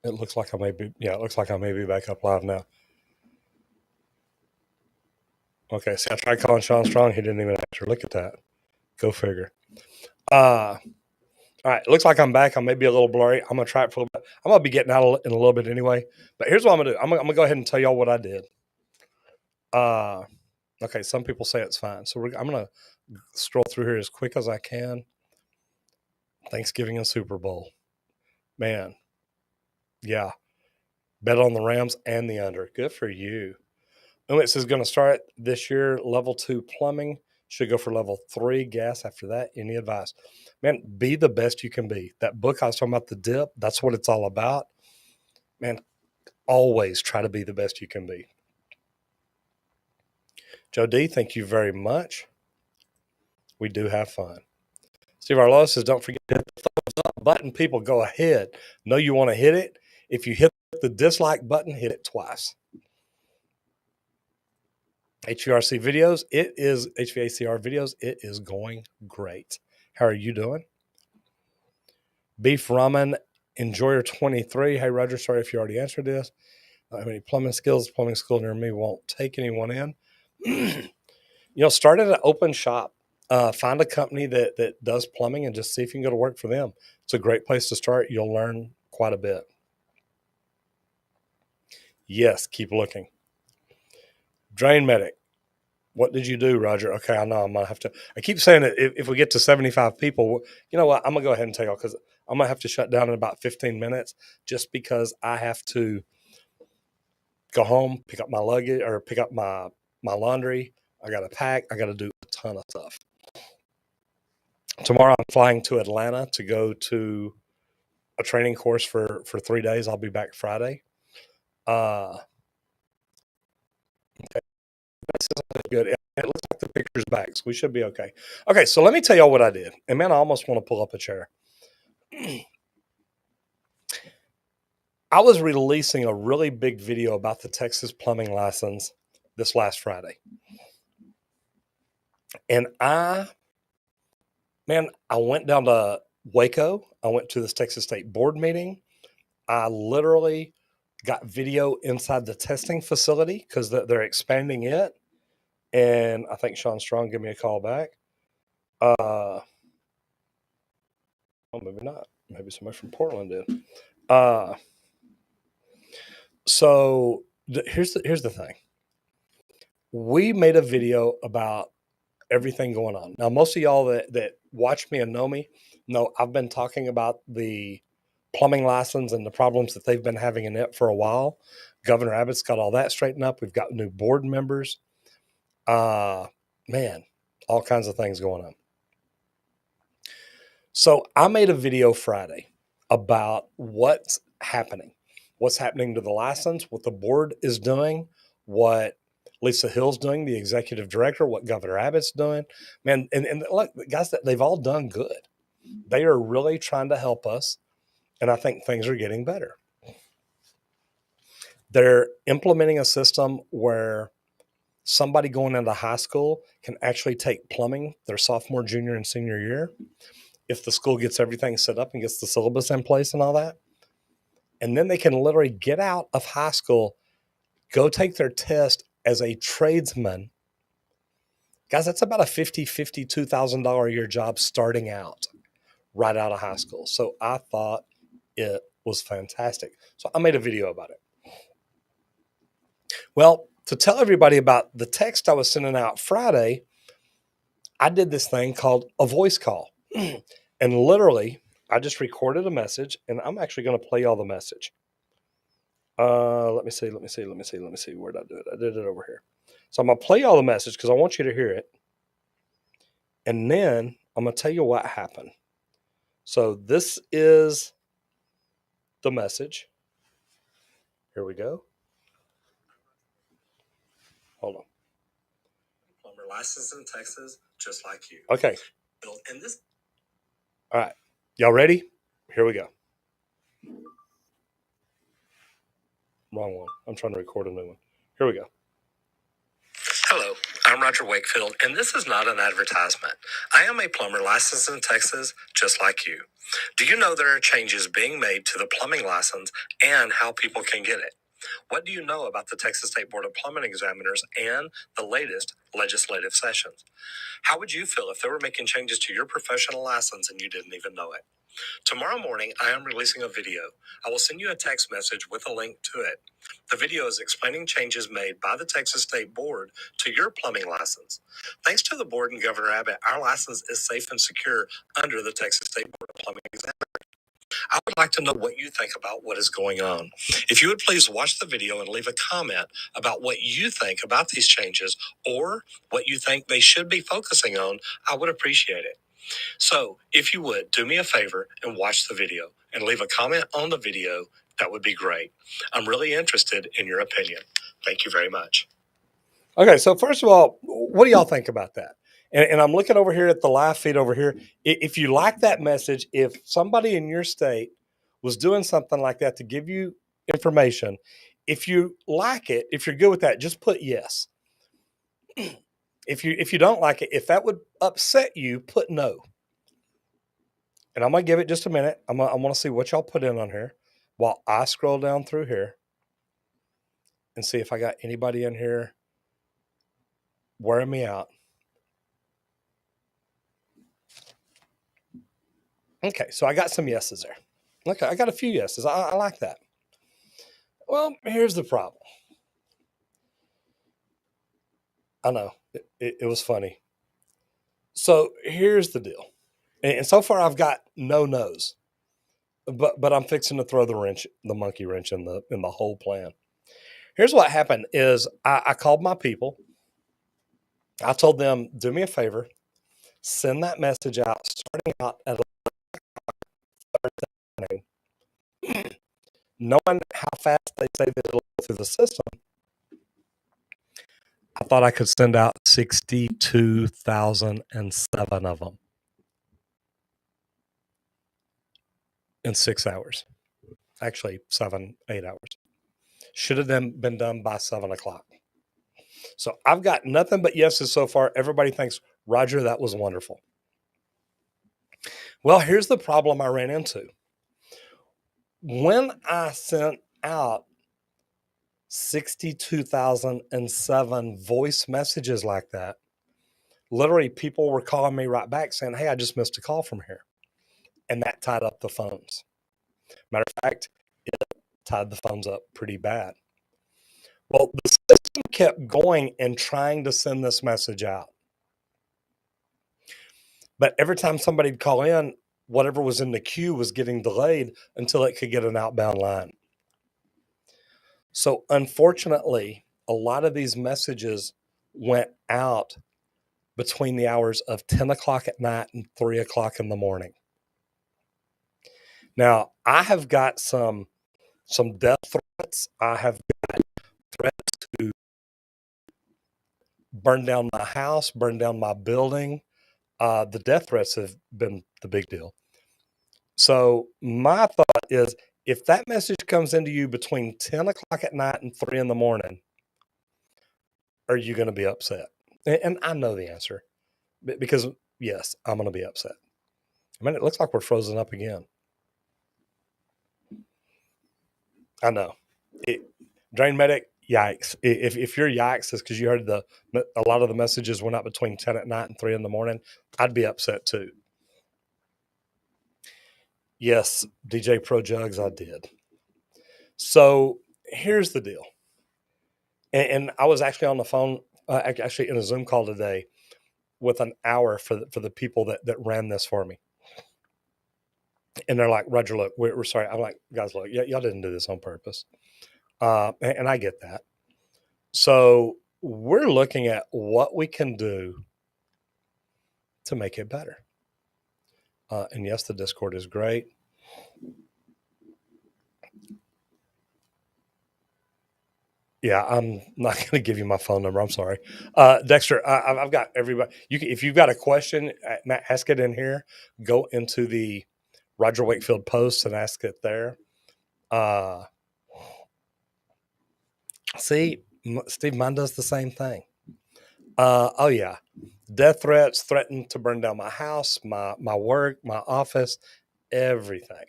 It looks like I may be, yeah, it looks like I may be back up live now. Okay, see, I tried calling Sean Strong. He didn't even answer. Look at that. Go figure. All right, looks like I'm back. I may be a little blurry. I'm going to try it for a little bit. I'm going to be getting out in a little bit anyway. But here's what I'm going to do. I'm going to go ahead and tell y'all what I did. Okay, some people say it's fine. So I'm going to scroll through here as quick as I can. Thanksgiving and Super Bowl. Man, yeah. Bet on the Rams and the under. Good for you. It says going to start this year, level 2 plumbing. Should go for level 3 gas after that. Any advice? Man, be the best you can be. That book I was talking about, The Dip, that's what it's all about. Man, always try to be the best you can be. Joe D, thank you very much. We do have fun. Steve Arlo says, don't forget to hit the thumbs up button. People, go ahead. Know you want to hit it. If you hit the dislike button, hit it twice. HVRC videos, it is HVACR videos. It is going great. How are you doing? Beef Ramen Enjoyer 23. Hey, Roger, sorry if you already answered this. I don't have any plumbing skills. Plumbing school near me won't take anyone in. Start at an open shop. Find a company that does plumbing and just see if you can go to work for them. It's a great place to start. You'll learn quite a bit. Yes, keep looking. Drain Medic. What did you do, Roger? Okay, I know I'm going to have to. I keep saying that if we get to 75 people, you know what? I'm going to go ahead and tell y'all because I'm going to have to shut down in about 15 minutes just because I have to go home, pick up my luggage or pick up my laundry. I got to pack. I got to do a ton of stuff. Tomorrow I'm flying to Atlanta to go to a training course for 3 days. I'll be back Friday. Okay. This is good. It looks like the picture's back, so we should be okay. Okay, so let me tell y'all what I did. And man, I almost want to pull up a chair. I was releasing a really big video about the Texas plumbing license this last Friday. And I went down to Waco. I went to this Texas State board meeting. I literally got video inside the testing facility because they're expanding it. And I think Sean Strong gave me a call back. Oh, maybe not. Maybe somebody from Portland did. So here's the thing. We made a video about everything going on. Now, most of y'all that watch me and know me know I've been talking about the plumbing license and the problems that they've been having in it for a while. Governor Abbott's got all that straightened up. We've got new board members. Man, all kinds of things going on. So I made a video Friday about what's happening to the license, what the board is doing, what Lisa Hill's doing, the executive director, what Governor Abbott's doing. Man, and look, guys, they've all done good. They are really trying to help us, and I think things are getting better. They're implementing a system where somebody going into high school can actually take plumbing their sophomore, junior, and senior year if the school gets everything set up and gets the syllabus in place and all that. And then they can literally get out of high school, go take their test as a tradesman. Guys, that's about a $52,000 a year job starting out right out of high school. So I thought it was fantastic. So I made a video about it. Well, to tell everybody about the text I was sending out Friday, I did this thing called a voice call. And literally, I just recorded a message, and I'm actually going to play y'all the message. Let me see. Where did I do it? I did it over here. So I'm going to play y'all the message because I want you to hear it. And then I'm going to tell you what happened. So this is the message. Here we go. Hold on. Plumber licensed in Texas, just like you. Okay. And this. All right. Y'all ready? Here we go. Wrong one. I'm trying to record a new one. Here we go. Hello, I'm Roger Roger Wakefield, and this is not an advertisement. I am a plumber licensed in Texas, just like you. Do you know there are changes being made to the plumbing license and how people can get it? What do you know about the Texas State Board of Plumbing Examiners and the latest legislative sessions? How would you feel if they were making changes to your professional license and you didn't even know it? Tomorrow morning, I am releasing a video. I will send you a text message with a link to it. The video is explaining changes made by the Texas State Board to your plumbing license. Thanks to the board and Governor Abbott, our license is safe and secure under the Texas State Board of Plumbing Exam. I would like to know what you think about what is going on. If you would please watch the video and leave a comment about what you think about these changes or what you think they should be focusing on, I would appreciate it. So, if you would, do me a favor and watch the video and leave a comment on the video. That would be great. I'm really interested in your opinion. Thank you very much. Okay, so first of all, what do y'all think about that? And I'm looking over here at the live feed over here. If you like that message, if somebody in your state was doing something like that to give you information, if you like it, if you're good with that, just put yes. If you don't like it, if that would upset you, put no. And I'm going to give it just a minute. I want to see what y'all put in on here while I scroll down through here and see if I got anybody in here wearing me out. Okay, so I got some yeses there. Okay, I got a few yeses. I like that. Well, here's the problem. I know, it was funny. So here's the deal. And so far I've got no nos. But I'm fixing to throw the monkey wrench in the whole plan. Here's what happened is I called my people. I told them, do me a favor, send that message out starting out at 11 Thursday. Knowing how fast they say that it'll go through the system, I thought I could send out 62,007 of them in 6 hours. Actually, 8 hours. Should have been done by 7 o'clock. So I've got nothing but yeses so far. Everybody thinks, Roger, that was wonderful. Well, here's the problem I ran into. When I sent out 62,007 voice messages like that, literally people were calling me right back saying, hey, I just missed a call from here. And that tied up the phones. Matter of fact, it tied the phones up pretty bad. Well, the system kept going and trying to send this message out. But every time somebody'd call in, whatever was in the queue was getting delayed until it could get an outbound line. So unfortunately, a lot of these messages went out between the hours of 10 o'clock at night and 3 o'clock in the morning. Now, I have got some death threats. I have got threats to burn down my house, burn down my building. The death threats have been the big deal. So my thought is, if that message comes into you between 10 o'clock at night and 3 in the morning, are you going to be upset? And I know the answer because, yes, I'm going to be upset. I mean, it looks like we're frozen up again. I know. Drain Medic, yikes. If you're yikes, it's because you heard a lot of the messages went out between 10 at night and 3 in the morning. I'd be upset too. Yes, DJ Pro Jugs, I did. So here's the deal. And I was actually on the phone, actually in a Zoom call today with an hour for the people that ran this for me. And they're like, Roger, look, we're sorry. I'm like, guys, look, y'all didn't do this on purpose. And I get that. So we're looking at what we can do to make it better. And yes, the Discord is great. Yeah, I'm not going to give you my phone number. I'm sorry. Dexter, I've got everybody. If you've got a question, Matt, ask it in here. Go into the Roger Wakefield post and ask it there. See, Steve, mine does the same thing. Oh yeah, death threats, threatened to burn down my house, my work, my office, everything.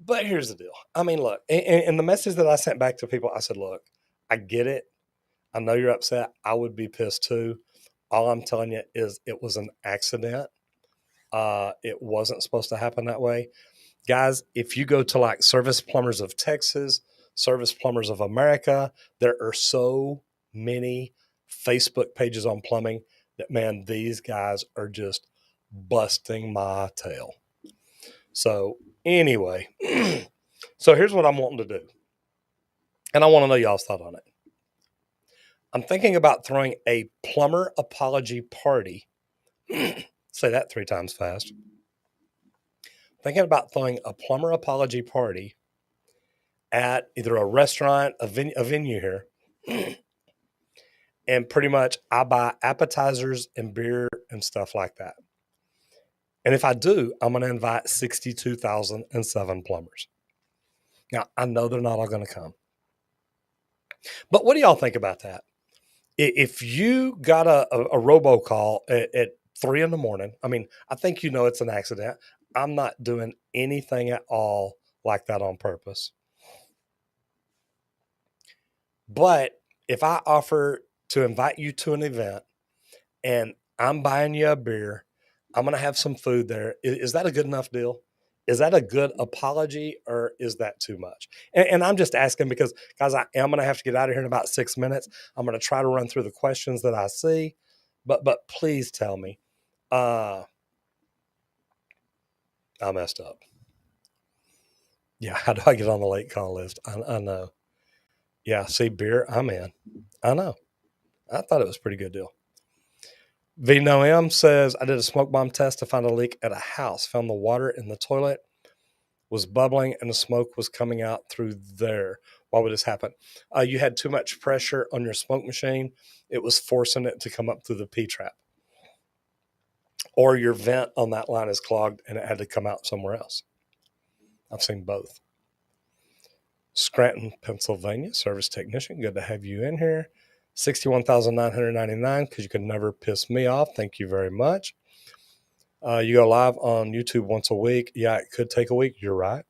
But here's the deal. I mean, look, and the message that I sent back to people, I said, look, I get it. I know you're upset. I would be pissed too. All I'm telling you is it was an accident. It wasn't supposed to happen that way. Guys, if you go to like Service Plumbers of Texas, Service Plumbers of America, there are so many Facebook pages on plumbing that, man, these guys are just busting my tail. So, anyway, so here's what I'm wanting to do. And I want to know y'all's thought on it. I'm thinking about throwing a plumber apology party. Say that 3 times fast. Thinking about throwing a plumber apology party at either a restaurant, a venue here, and pretty much I buy appetizers and beer and stuff like that. And if I do, I'm going to invite 62,007 plumbers. Now, I know they're not all going to come. But what do y'all think about that? If you got a robocall at 3 in the morning, I mean, I think you know it's an accident. I'm not doing anything at all like that on purpose. But if I offer to invite you to an event and I'm buying you a beer, I'm going to have some food there. Is that a good enough deal? Is that a good apology or is that too much? And I'm just asking because, guys, I am going to have to get out of here in about 6 minutes. I'm going to try to run through the questions that I see, but please tell me. I messed up. Yeah, how do I get on the late call list? I know. Yeah, see, beer, I'm in. I know. I thought it was a pretty good deal. V No M says, I did a smoke bomb test to find a leak at a house. Found the water in the toilet was bubbling and the smoke was coming out through there. Why would this happen? You had too much pressure on your smoke machine. It was forcing it to come up through the P-trap. Or your vent on that line is clogged and it had to come out somewhere else. I've seen both. Scranton, Pennsylvania, service technician. Good to have you in here. 61,999 because you could never piss me off. Thank you very much. You go live on YouTube once a week. Yeah, it could take a week. You're right.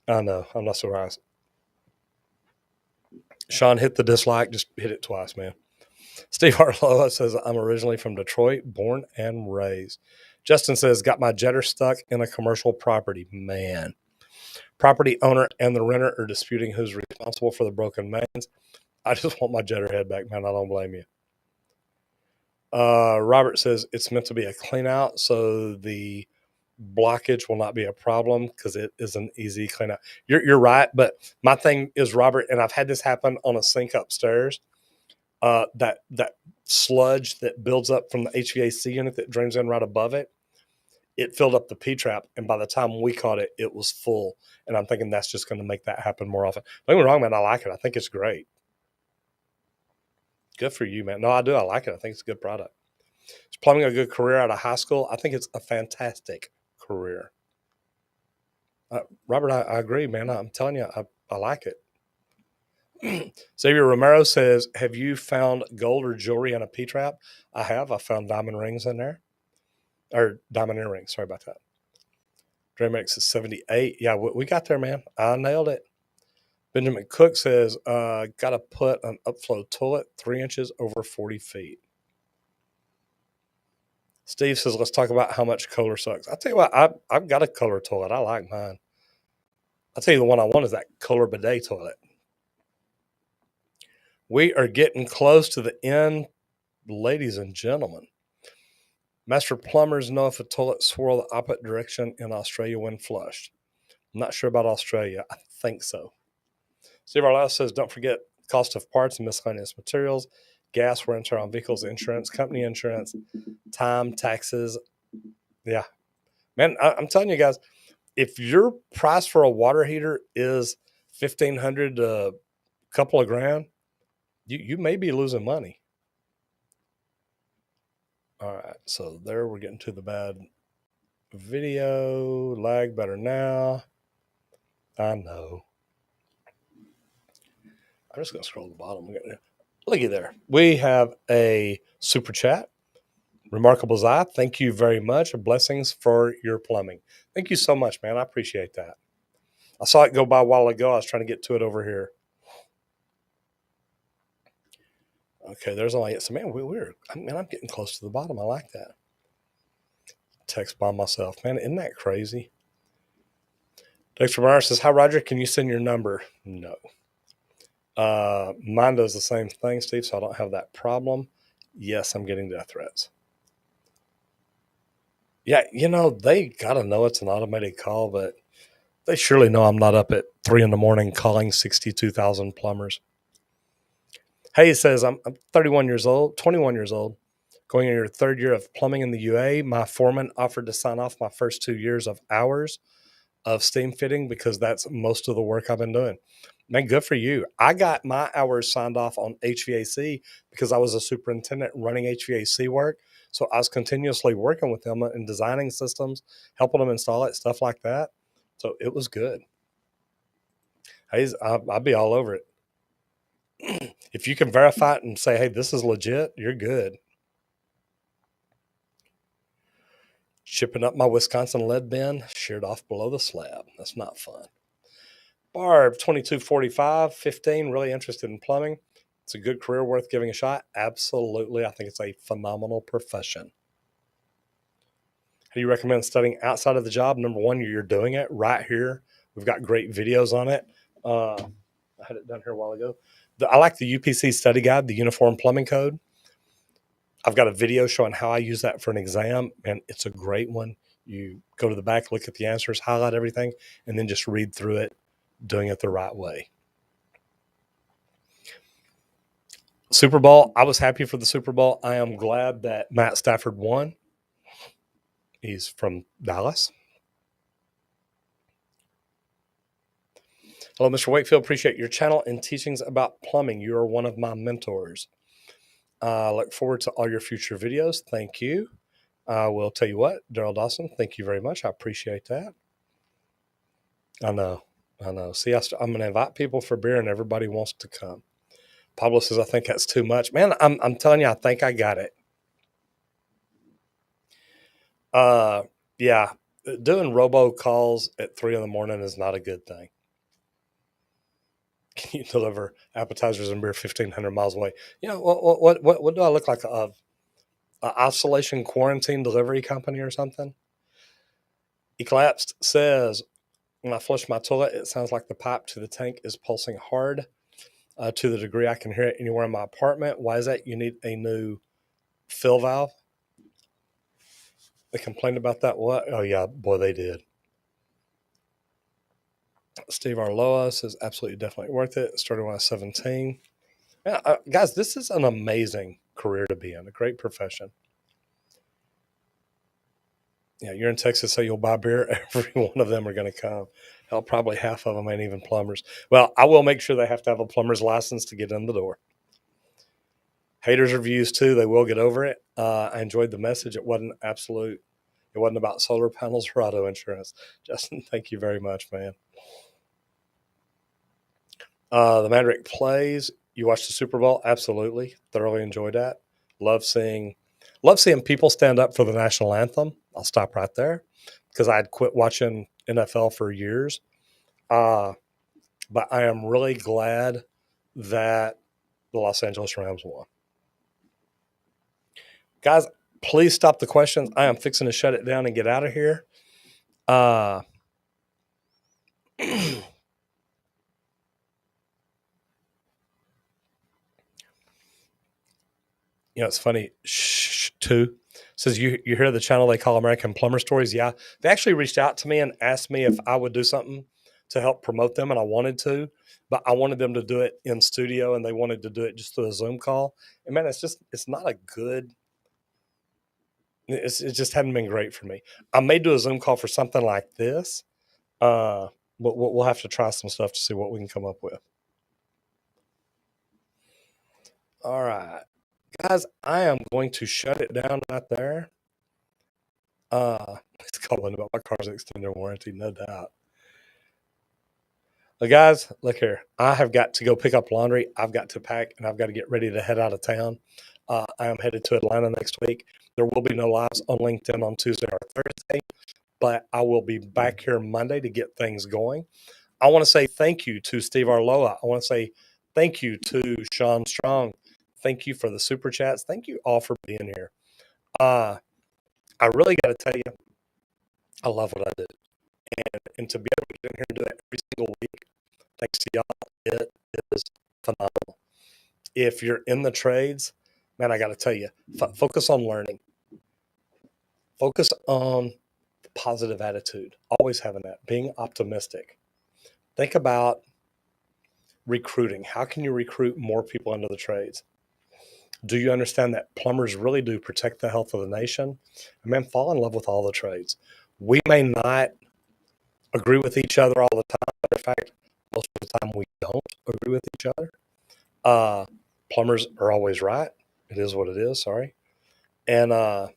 I know. I'm not surprised. Sean, hit the dislike. Just hit it twice, man. Steve Harlow says, I'm originally from Detroit, born and raised. Justin says, got my jetter stuck in a commercial property. Man. Property owner and the renter are disputing who's responsible for the broken mains. I just want my jetter head back, man. I don't blame you. Robert says, it's meant to be a clean out, so the blockage will not be a problem because it is an easy clean out. You're right, but my thing is, Robert, and I've had this happen on a sink upstairs. That sludge that builds up from the HVAC unit that drains in right above it, it filled up the P-trap, and by the time we caught it, it was full. And I'm thinking that's just going to make that happen more often. Don't get me wrong, man. I like it. I think it's great. Good for you, man. No, I do. I like it. I think it's a good product. Is plumbing a good career out of high school? I think it's a fantastic career. Robert, I agree, man. I'm telling you, I like it. Xavier Romero says, have you found gold or jewelry in a P-trap? I have. I found diamond rings in there. Or diamond earrings. Sorry about that. DreamX is 78. Yeah, we got there, man. I nailed it. Benjamin Cook says, got to put an upflow toilet 3 inches over 40 feet. Steve says, let's talk about how much Kohler sucks. I'll tell you what, I've got a Kohler toilet. I like mine. I'll tell you the one I want is that Kohler bidet toilet. We are getting close to the end, ladies and gentlemen. Master plumbers know if a toilet swirl the opposite direction in Australia when flushed. I'm not sure about Australia. I think so. Steve Arlisle says, don't forget cost of parts and miscellaneous materials, gas, wear and tear on vehicles, insurance, company insurance, time, taxes. Yeah. Man, I'm telling you guys, if your price for a water heater is $1,500 to a couple of grand, you may be losing money. All right, so there we're getting to the bad video. Lag better now. I know. I'm just going to scroll to the bottom. Looky there. We have a super chat. Remarkable Zai, thank you very much. Blessings for your plumbing. Thank you so much, man. I appreciate that. I saw it go by a while ago. I was trying to get to it over here. Okay, there's only so man. I'm getting close to the bottom. I like that. Text by myself, man. Isn't that crazy? Dexter Meyer says, "Hi Roger, can you send your number?" No. Mine does the same thing, Steve. So I don't have that problem. Yes, I'm getting death threats. Yeah, they gotta know it's an automated call, but they surely know I'm not up at 3 a.m. calling 62,000 plumbers. Hey, he says, I'm 31 years old, 21 years old, going in your third year of plumbing in the UA. My foreman offered to sign off my first 2 years of hours of steam fitting because that's most of the work I've been doing. Man, good for you. I got my hours signed off on HVAC because I was a superintendent running HVAC work. So I was continuously working with them and designing systems, helping them install it, stuff like that. So it was good. I'll be all over it. If you can verify it and say, hey, this is legit, you're good. Shipping up my Wisconsin lead bin, sheared off below the slab. That's not fun. Barb, 2245, 15, really interested in plumbing. It's a good career worth giving a shot. Absolutely. I think it's a phenomenal profession. How do you recommend studying outside of the job? Number one, you're doing it right here. We've got great videos on it. I had it done here a while ago. I like the UPC study guide, the Uniform Plumbing Code. I've got a video showing how I use that for an exam, and it's a great one. You go to the back, look at the answers, highlight everything, and then just read through it, doing it the right way. Super Bowl, I was happy for the Super Bowl. I am glad that Matt Stafford won. He's from Dallas. Hello, Mr. Wakefield. Appreciate your channel and teachings about plumbing. You are one of my mentors. Look forward to all your future videos. Thank you. I will tell you what, Daryl Dawson, thank you very much. I appreciate that. I know. See, I'm going to invite people for beer and everybody wants to come. Pablo says, I think that's too much. Man, I'm telling you, I think I got it. Yeah, doing robocalls at 3 a.m. is not a good thing. Can you deliver appetizers and beer 1,500 miles away? What do I look like? A isolation quarantine delivery company or something? Eclipsed says, when I flush my toilet, it sounds like the pipe to the tank is pulsing hard to the degree I can hear it anywhere in my apartment. Why is that? You need a new fill valve. They complained about that. What? Oh, yeah, boy, they did. Steve Arloa says, absolutely, definitely worth it. Started when I was 17. Yeah, guys, this is an amazing career to be in, a great profession. Yeah, you're in Texas, so you'll buy beer. Every one of them are going to come. Hell, probably half of them ain't even plumbers. Well, I will make sure they have to have a plumber's license to get in the door. Haters reviews too. They will get over it. I enjoyed the message. It wasn't about solar panels or auto insurance. Justin, thank you very much, man. The Mandrake plays. You watched the Super Bowl? Absolutely. Thoroughly enjoyed that. Love seeing people stand up for the national anthem. I'll stop right there because I'd quit watching NFL for years. But I am really glad that the Los Angeles Rams won. Guys, please stop the questions. I am fixing to shut it down and get out of here. It's funny. Too says you hear the channel they call American Plumber Stories. Yeah, they actually reached out to me and asked me if I would do something to help promote them, and I wanted to, but I wanted them to do it in studio, and they wanted to do it just through a Zoom call. And man, it's not a good. It just hadn't been great for me. I may do a Zoom call for something like this. But we'll have to try some stuff to see what we can come up with. All right, guys, I am going to shut it down right there. It's calling about my car's extended warranty, no doubt. Well, guys, look here. I have got to go pick up laundry. I've got to pack, and I've got to get ready to head out of town. I am headed to Atlanta next week. There will be no lives on LinkedIn on Tuesday or Thursday, but I will be back here Monday to get things going. I want to say thank you to Steve Arloa. I want to say thank you to Sean Strong. Thank you for the super chats. Thank you all for being here. I really got to tell you, I love what I do. And to be able to get in here and do that every single week, thanks to y'all, it is phenomenal. If you're in the trades, man, I got to tell you, focus on learning. Focus on the positive attitude. Always having that, being optimistic. Think about recruiting. How can you recruit more people into the trades? Do you understand that plumbers really do protect the health of the nation? And man, fall in love with all the trades. We may not agree with each other all the time. In fact, most of the time we don't agree with each other. Plumbers are always right. It is what it is. Sorry. And I'm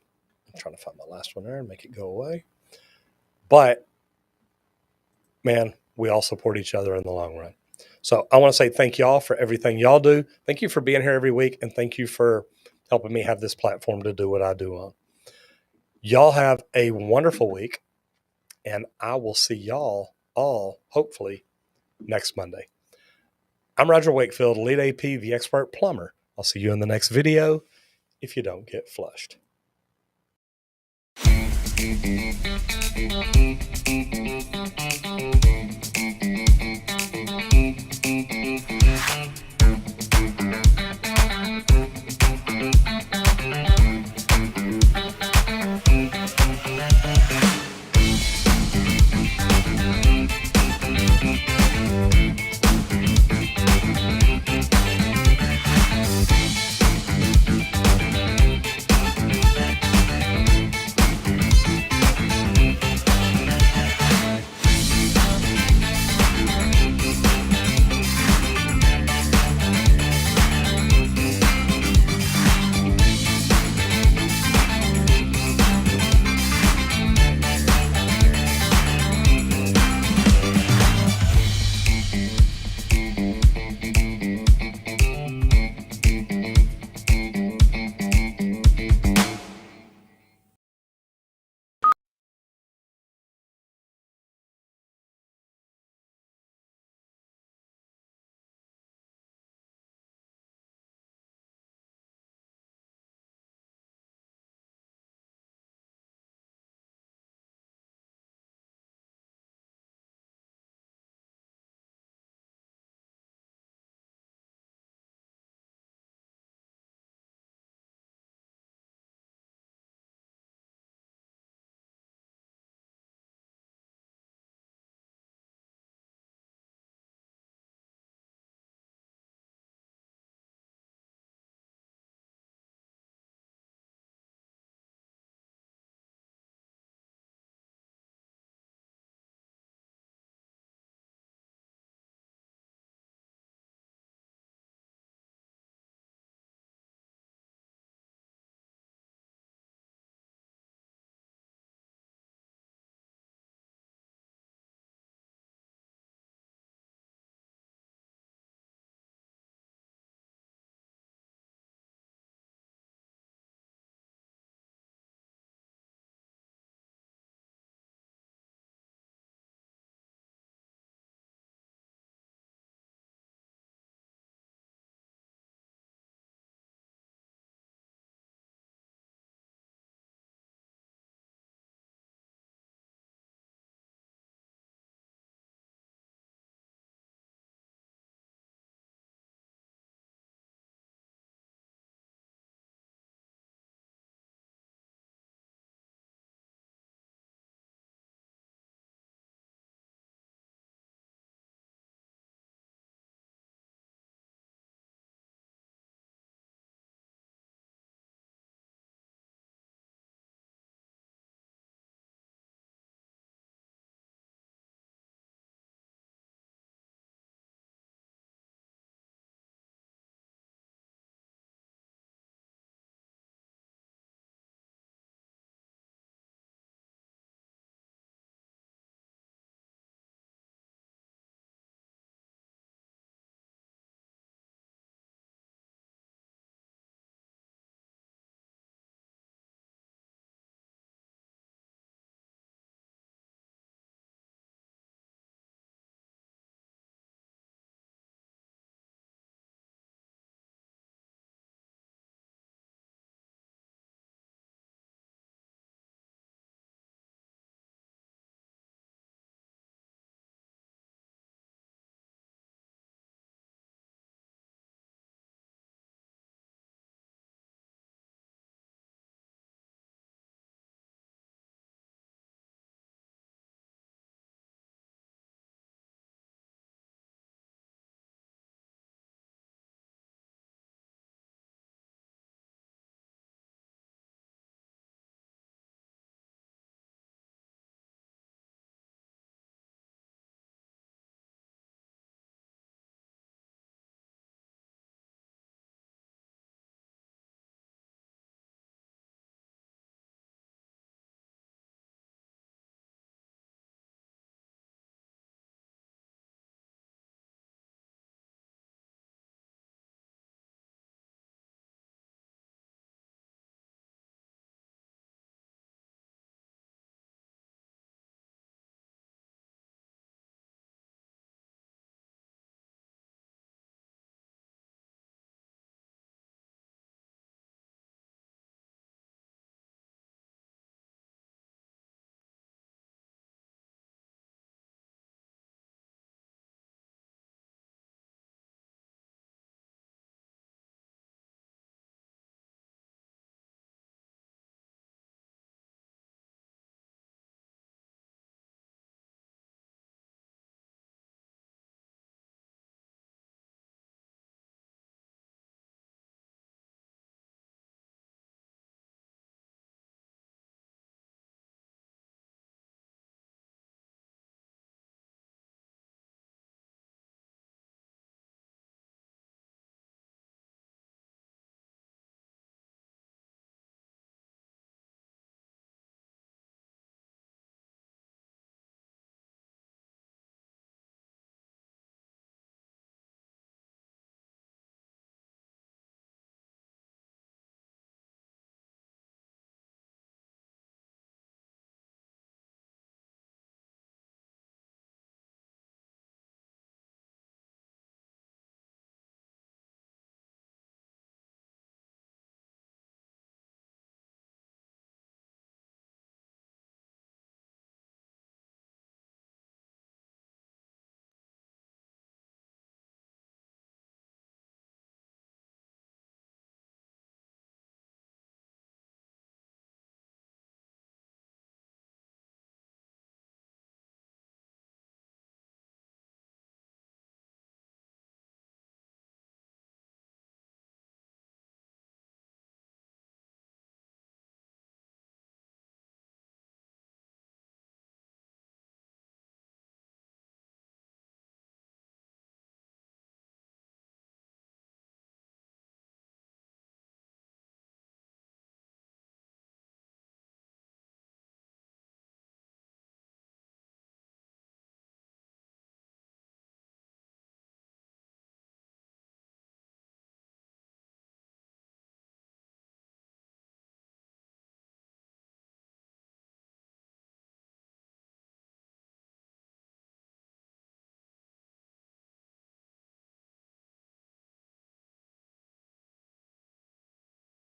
trying to find my last one there and make it go away. But man, we all support each other in the long run. So I want to say thank y'all for everything y'all do. Thank you for being here every week. And thank you for helping me have this platform to do what I do on. Y'all have a wonderful week. And I will see y'all all, hopefully, next Monday. I'm Roger Wakefield, Lead AP, the expert plumber. I'll see you in the next video if you don't get flushed.